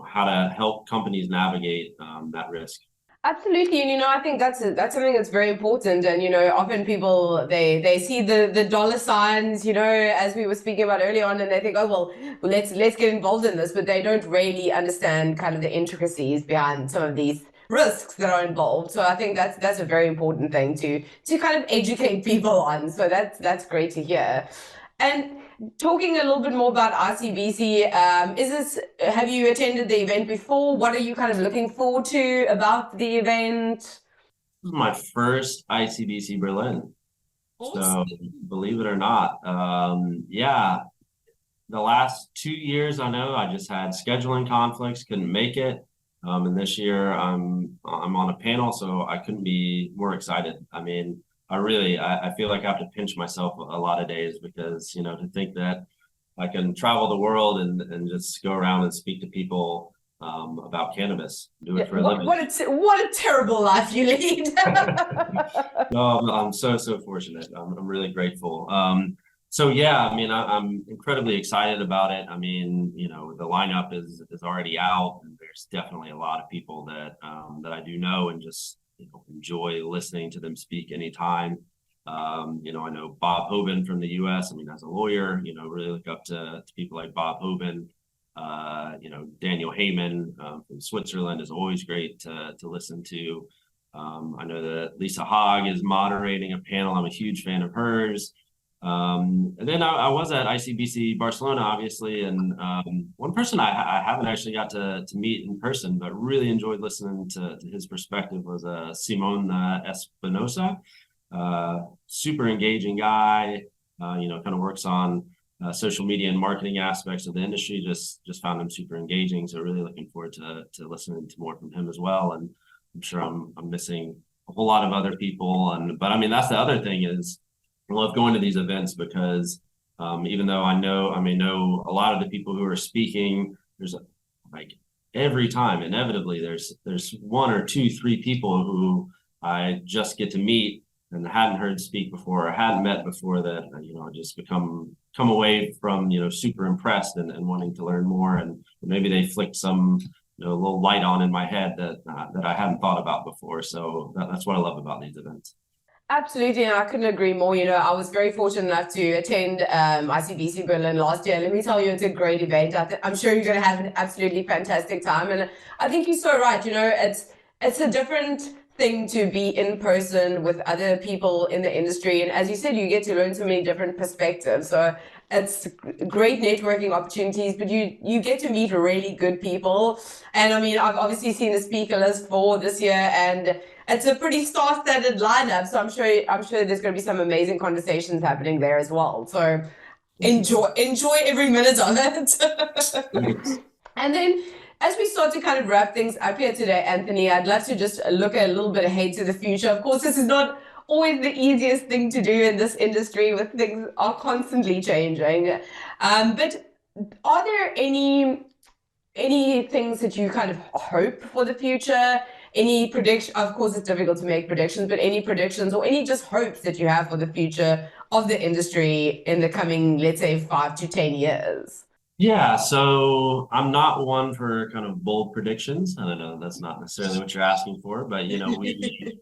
how to help companies navigate that risk. Absolutely. And, I think that's something that's very important. And, often people, they see the dollar signs, as we were speaking about earlier on, and they think, oh, well, let's get involved in this, but they don't really understand kind of the intricacies behind some of these risks that are involved. So I think that's a very important thing to kind of educate people on. So that's great to hear. And talking a little bit more about ICBC, have you attended the event before? What are you kind of looking forward to about the event? This is my first ICBC Berlin. Awesome. So believe it or not, yeah, the last 2 years, I know I just had scheduling conflicts, couldn't make it. And this year I'm on a panel, so I couldn't be more excited. I mean, I feel like I have to pinch myself a lot of days because, to think that I can travel the world and just go around and speak to people about cannabis, do it for a living. What a terrible life you lead. No, I'm so fortunate. I'm really grateful. So yeah, I mean, I'm incredibly excited about it. I mean, the lineup is already out, and there's definitely a lot of people that I do know and just enjoy listening to them speak anytime. I know Bob Hoban from the U.S. I mean, as a lawyer, really look up to people like Bob Hoban. Daniel Heyman from Switzerland is always great to listen to. I know that Lisa Haag is moderating a panel. I'm a huge fan of hers. And then I was at ICBC Barcelona, obviously, and one person I haven't actually got to meet in person, but really enjoyed listening to his perspective was Simon Espinosa. Super engaging guy, kind of works on social media and marketing aspects of the industry. Just found him super engaging, so really looking forward to listening to more from him as well. And I'm sure I'm missing a whole lot of other people, but I mean, that's the other thing is I love going to these events because even though I may know a lot of the people who are speaking, there's like every time inevitably there's 1 or 2, 3 people who I just get to meet and hadn't heard speak before or hadn't met before that I just come away from super impressed and wanting to learn more, and maybe they flicked some little light on in my head that I hadn't thought about before. So that's what I love about these events. Absolutely, and I couldn't agree more. I was very fortunate enough to attend ICBC Berlin last year. Let me tell you, it's a great event. I'm sure you're going to have an absolutely fantastic time. And I think you're so right. It's a different thing to be in person with other people in the industry. And as you said, you get to learn so many different perspectives. So it's great networking opportunities, but you get to meet really good people. And I mean, I've obviously seen the speaker list for this year, and it's a pretty star-studded lineup. So I'm sure there's going to be some amazing conversations happening there as well. So enjoy every minute of it. And then, as we start to kind of wrap things up here today, Anthony, I'd love to just look a little bit ahead to the future. Of course, this is not always the easiest thing to do in this industry with things are constantly changing. But are there any things that you kind of hope for the future? Any prediction? Of course, it's difficult to make predictions, but any predictions or any just hopes that you have for the future of the industry in the coming, let's say, 5 to 10 years? Yeah, so I'm not one for kind of bold predictions. I don't know, that's not necessarily what you're asking for, but we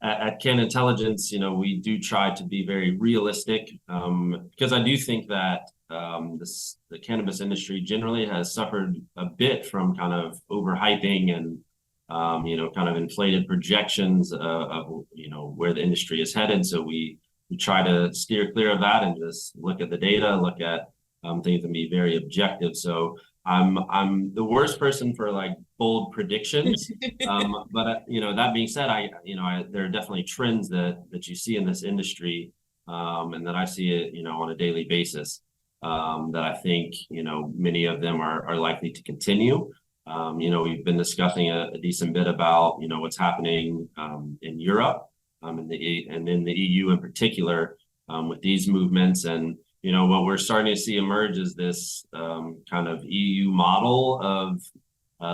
at CannIntelligence, we do try to be very realistic, because I do think that the cannabis industry generally has suffered a bit from kind of overhyping and kind of inflated projections of where the industry is headed. So we try to steer clear of that and just look at the data, look at things and be very objective. So I'm the worst person for like bold predictions. But that being said, there are definitely trends that you see in this industry, and that I see it, on a daily basis, that I think, many of them are likely to continue. We've been discussing a decent bit about, what's happening in Europe, and in the EU in particular, with these movements. And what we're starting to see emerge is this kind of EU model of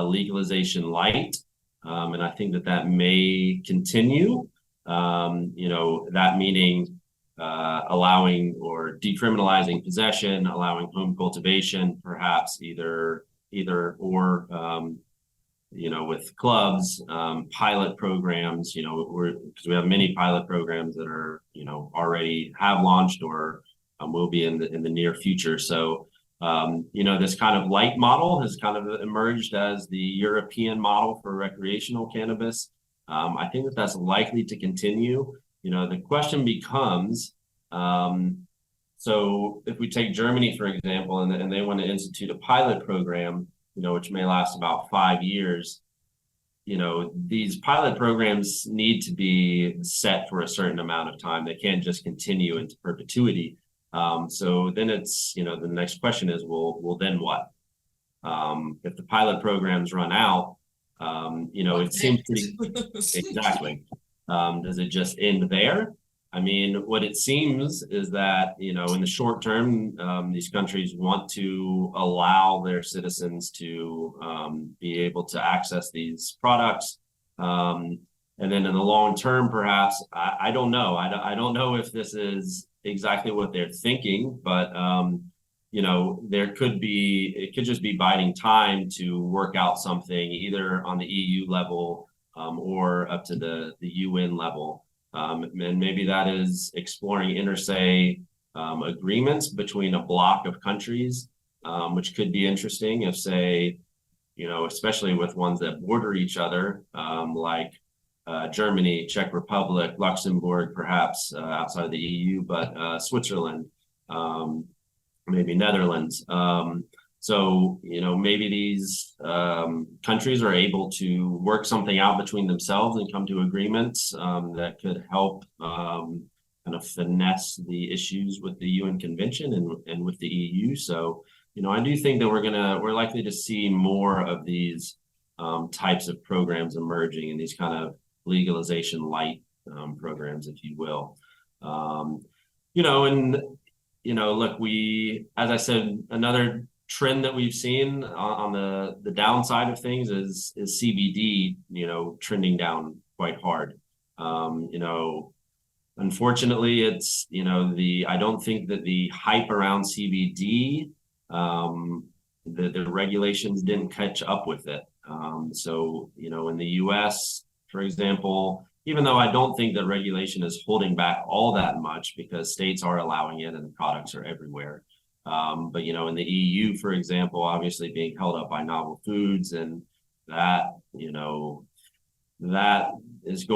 legalization light. And I think that may continue, that meaning allowing or decriminalizing possession, allowing home cultivation, perhaps either or, with clubs, pilot programs, because we have many pilot programs that are, already have launched or will be in the near future. So, this kind of light model has kind of emerged as the European model for recreational cannabis. I think that's likely to continue. The question becomes, so if we take Germany, for example, and they want to institute a pilot program, which may last about 5 years, these pilot programs need to be set for a certain amount of time. They can't just continue into perpetuity. So then it's, the next question is, well, then what? If the pilot programs run out, it seems pretty exactly. Does it just end there? I mean, what it seems is that, in the short term, these countries want to allow their citizens to be able to access these products. And then in the long term, perhaps, I don't know. I don't know if this is exactly what they're thinking, but, it could just be biding time to work out something either on the EU level or up to the UN level. And maybe that is exploring inter-se agreements between a block of countries, which could be interesting if, say, especially with ones that border each other, like Germany, Czech Republic, Luxembourg, perhaps outside of the EU, but Switzerland, maybe Netherlands. So, maybe these countries are able to work something out between themselves and come to agreements that could help kind of finesse the issues with the UN Convention and with the EU. So, I do think that we're likely to see more of these types of programs emerging, and these kind of legalization light programs, if you will. Look, as I said, another trend that we've seen on the downside of things is CBD, trending down quite hard. Unfortunately, it's, I don't think that the hype around CBD, the regulations didn't catch up with it. So, in the US, for example, even though I don't think that regulation is holding back all that much because states are allowing it and the products are everywhere. But, in the EU, for example, obviously being held up by novel foods, and that, that is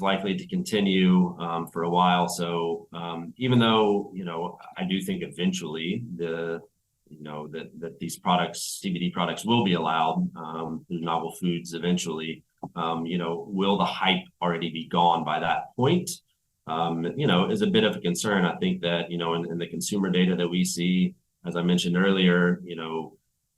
likely to continue for a while. So even though, I do think eventually that these products, CBD products, will be allowed through novel foods eventually, will the hype already be gone by that point? Is a bit of a concern. I think that, in the consumer data that we see, as I mentioned earlier,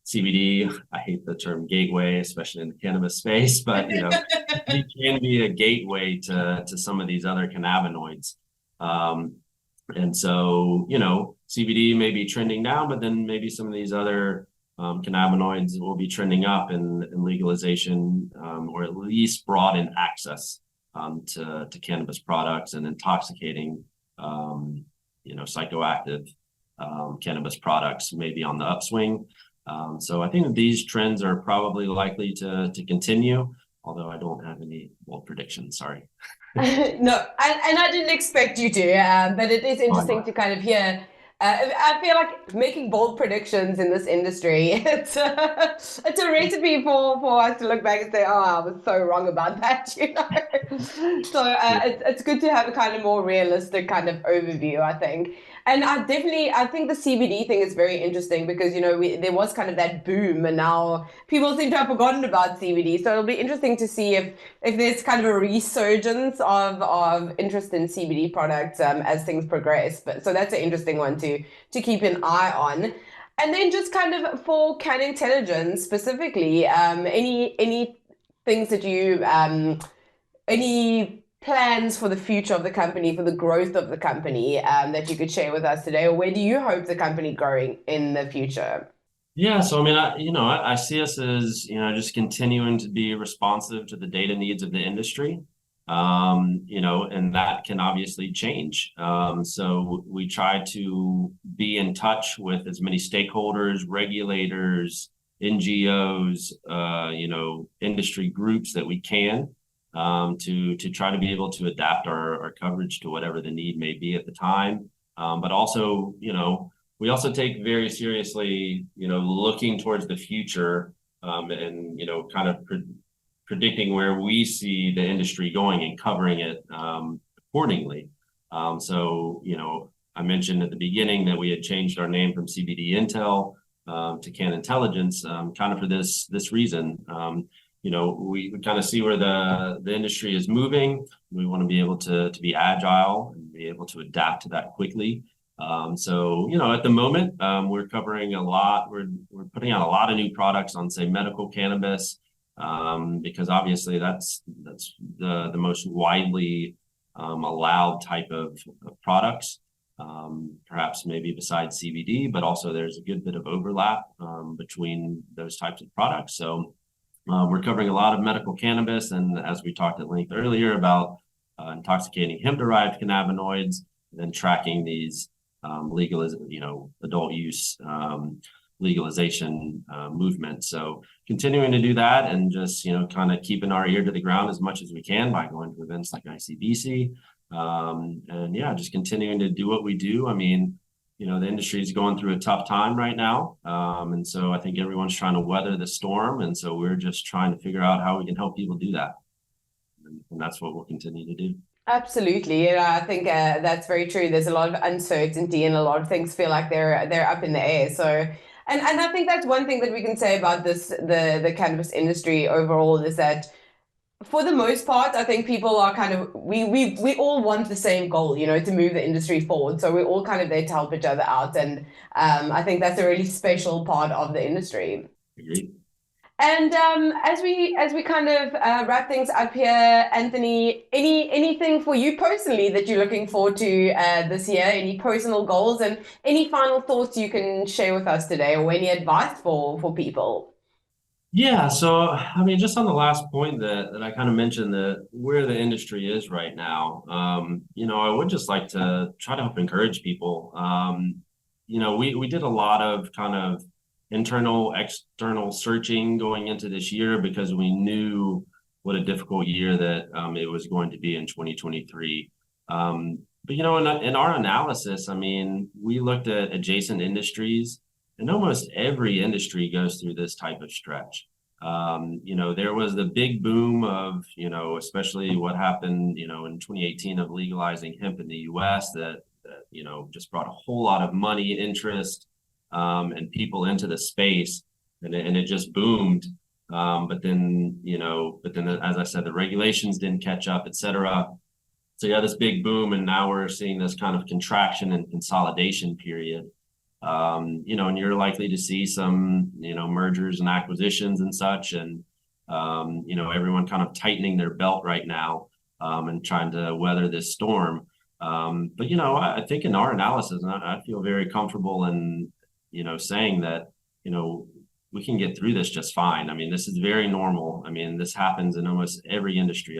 CBD, I hate the term gateway, especially in the cannabis space, but it can be a gateway to some of these other cannabinoids. And so, CBD may be trending down, but then maybe some of these other cannabinoids will be trending up in legalization, or at least broaden access to cannabis products and intoxicating, psychoactive cannabis products may be on the upswing. So I think that these trends are probably likely to continue, although I don't have any bold predictions. Sorry. No, and I didn't expect you to, but it is interesting to kind of hear. I feel like making bold predictions in this industry, it's a recipe for us to look back and say, oh, I was so wrong about that, So it's good to have a kind of more realistic kind of overview, I think. And I think the CBD thing is very interesting because, there was kind of that boom and now people seem to have forgotten about CBD. So it'll be interesting to see if there's kind of a resurgence of interest in CBD products as things progress. But so that's an interesting one to keep an eye on. And then just kind of for CannIntelligence specifically, any things that you, any plans for the future of the company, for the growth of the company that you could share with us today, or where do you hope the company growing in the future? Yeah, so I mean, I see us as just continuing to be responsive to the data needs of the industry, and that can obviously change. So we try to be in touch with as many stakeholders, regulators, NGOs, industry groups that we can. To try to be able to adapt our coverage to whatever the need may be at the time. But also, we also take very seriously, looking towards the future and, kind of predicting where we see the industry going and covering it accordingly. So, I mentioned at the beginning that we had changed our name from CBD Intel to CannIntelligence kind of for this reason. We kind of see where the industry is moving. We want to be able to be agile and be able to adapt to that quickly. So, at the moment, we're covering a lot. We're putting out a lot of new products on, say, medical cannabis, because obviously that's the most widely allowed type of products. Perhaps maybe besides CBD, but also there's a good bit of overlap between those types of products. So we're covering a lot of medical cannabis, and as we talked at length earlier about intoxicating hemp-derived cannabinoids, and then tracking these adult use legalization movement. So continuing to do that and just kind of keeping our ear to the ground as much as we can by going to events like ICBC, and yeah, just continuing to do what we do. I mean, the industry is going through a tough time right now. And so I think everyone's trying to weather the storm. And so we're just trying to figure out how we can help people do that. And that's what we'll continue to do. Absolutely. I think that's very true. There's a lot of uncertainty and a lot of things feel like they're up in the air. So, and I think that's one thing that we can say about the cannabis industry overall is that for the most part, I think people are kind of, we all want the same goal, to move the industry forward. So we're all kind of there to help each other out. And I think that's a really special part of the industry. Agreed. And as we kind of wrap things up here, Anthony, anything for you personally that you're looking forward to this year? Any personal goals and any final thoughts you can share with us today, or any advice for people? Yeah, so I mean, just on the last point that I kind of mentioned, that where the industry is right now, I would just like to try to help encourage people. We did a lot of kind of internal, external searching going into this year because we knew what a difficult year that it was going to be in 2023. But in our analysis, I mean, we looked at adjacent industries. And almost every industry goes through this type of stretch. There was the big boom of, especially what happened, in 2018 of legalizing hemp in the US that just brought a whole lot of money, interest, and people into the space, and it just boomed. But then, as I said, the regulations didn't catch up, et cetera. So yeah, this big boom, and now we're seeing this kind of contraction and consolidation period. And you're likely to see some, mergers and acquisitions and such, and, everyone kind of tightening their belt right now, and trying to weather this storm. But, I think in our analysis, and I feel very comfortable in, saying that, we can get through this just fine. I mean, this is very normal. I mean, this happens in almost every industry.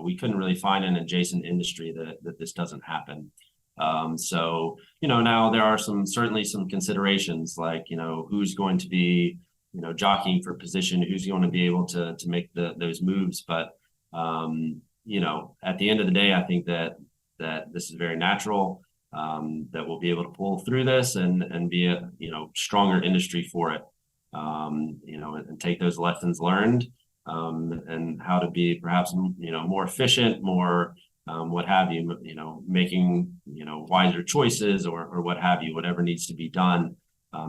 We couldn't really find an adjacent industry that this doesn't happen. So, now there are certainly some considerations like, who's going to be, jockeying for position, who's going to be able to make those moves. But, at the end of the day, I think that this is very natural, that we'll be able to pull through this and be a, stronger industry for it, and take those lessons learned, and how to be perhaps, more efficient, more, what have you, making, wiser choices or what have you, whatever needs to be done,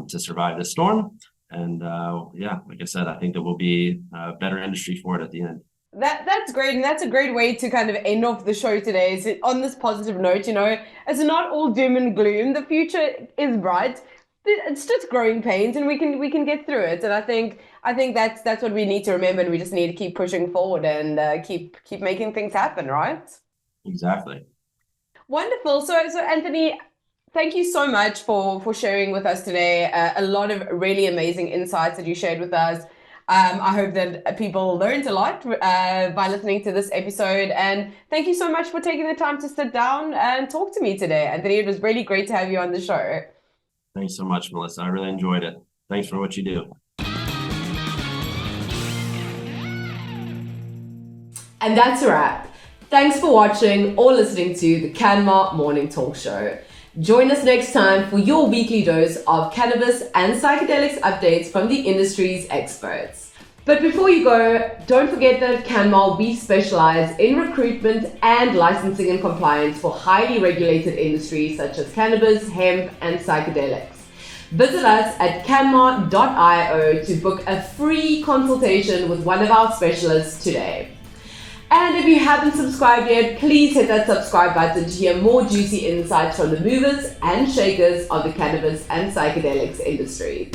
to survive this storm. And like I said, I think that we'll be a better industry for it at the end. That's great, and that's a great way to kind of end off the show today. Is on this positive note, it's not all doom and gloom. The future is bright. It's just growing pains, and we can get through it. And I think that's what we need to remember, and we just need to keep pushing forward and keep making things happen, right? Exactly. Wonderful. So Anthony, thank you so much for sharing with us today. A lot of really amazing insights that you shared with us. I hope that people learned a lot by listening to this episode. And thank you so much for taking the time to sit down and talk to me today, Anthony. It was really great to have you on the show. Thanks so much, Melissa. I really enjoyed it. Thanks for what you do. And that's a wrap. Thanks for watching or listening to the CanMar Morning Talk Show. Join us next time for your weekly dose of cannabis and psychedelics updates from the industry's experts. But before you go, don't forget that at CanMar we specialize in recruitment and licensing and compliance for highly regulated industries such as cannabis, hemp, and psychedelics. Visit us at canmar.io to book a free consultation with one of our specialists today. And if you haven't subscribed yet, please hit that subscribe button to hear more juicy insights from the movers and shakers of the cannabis and psychedelics industry.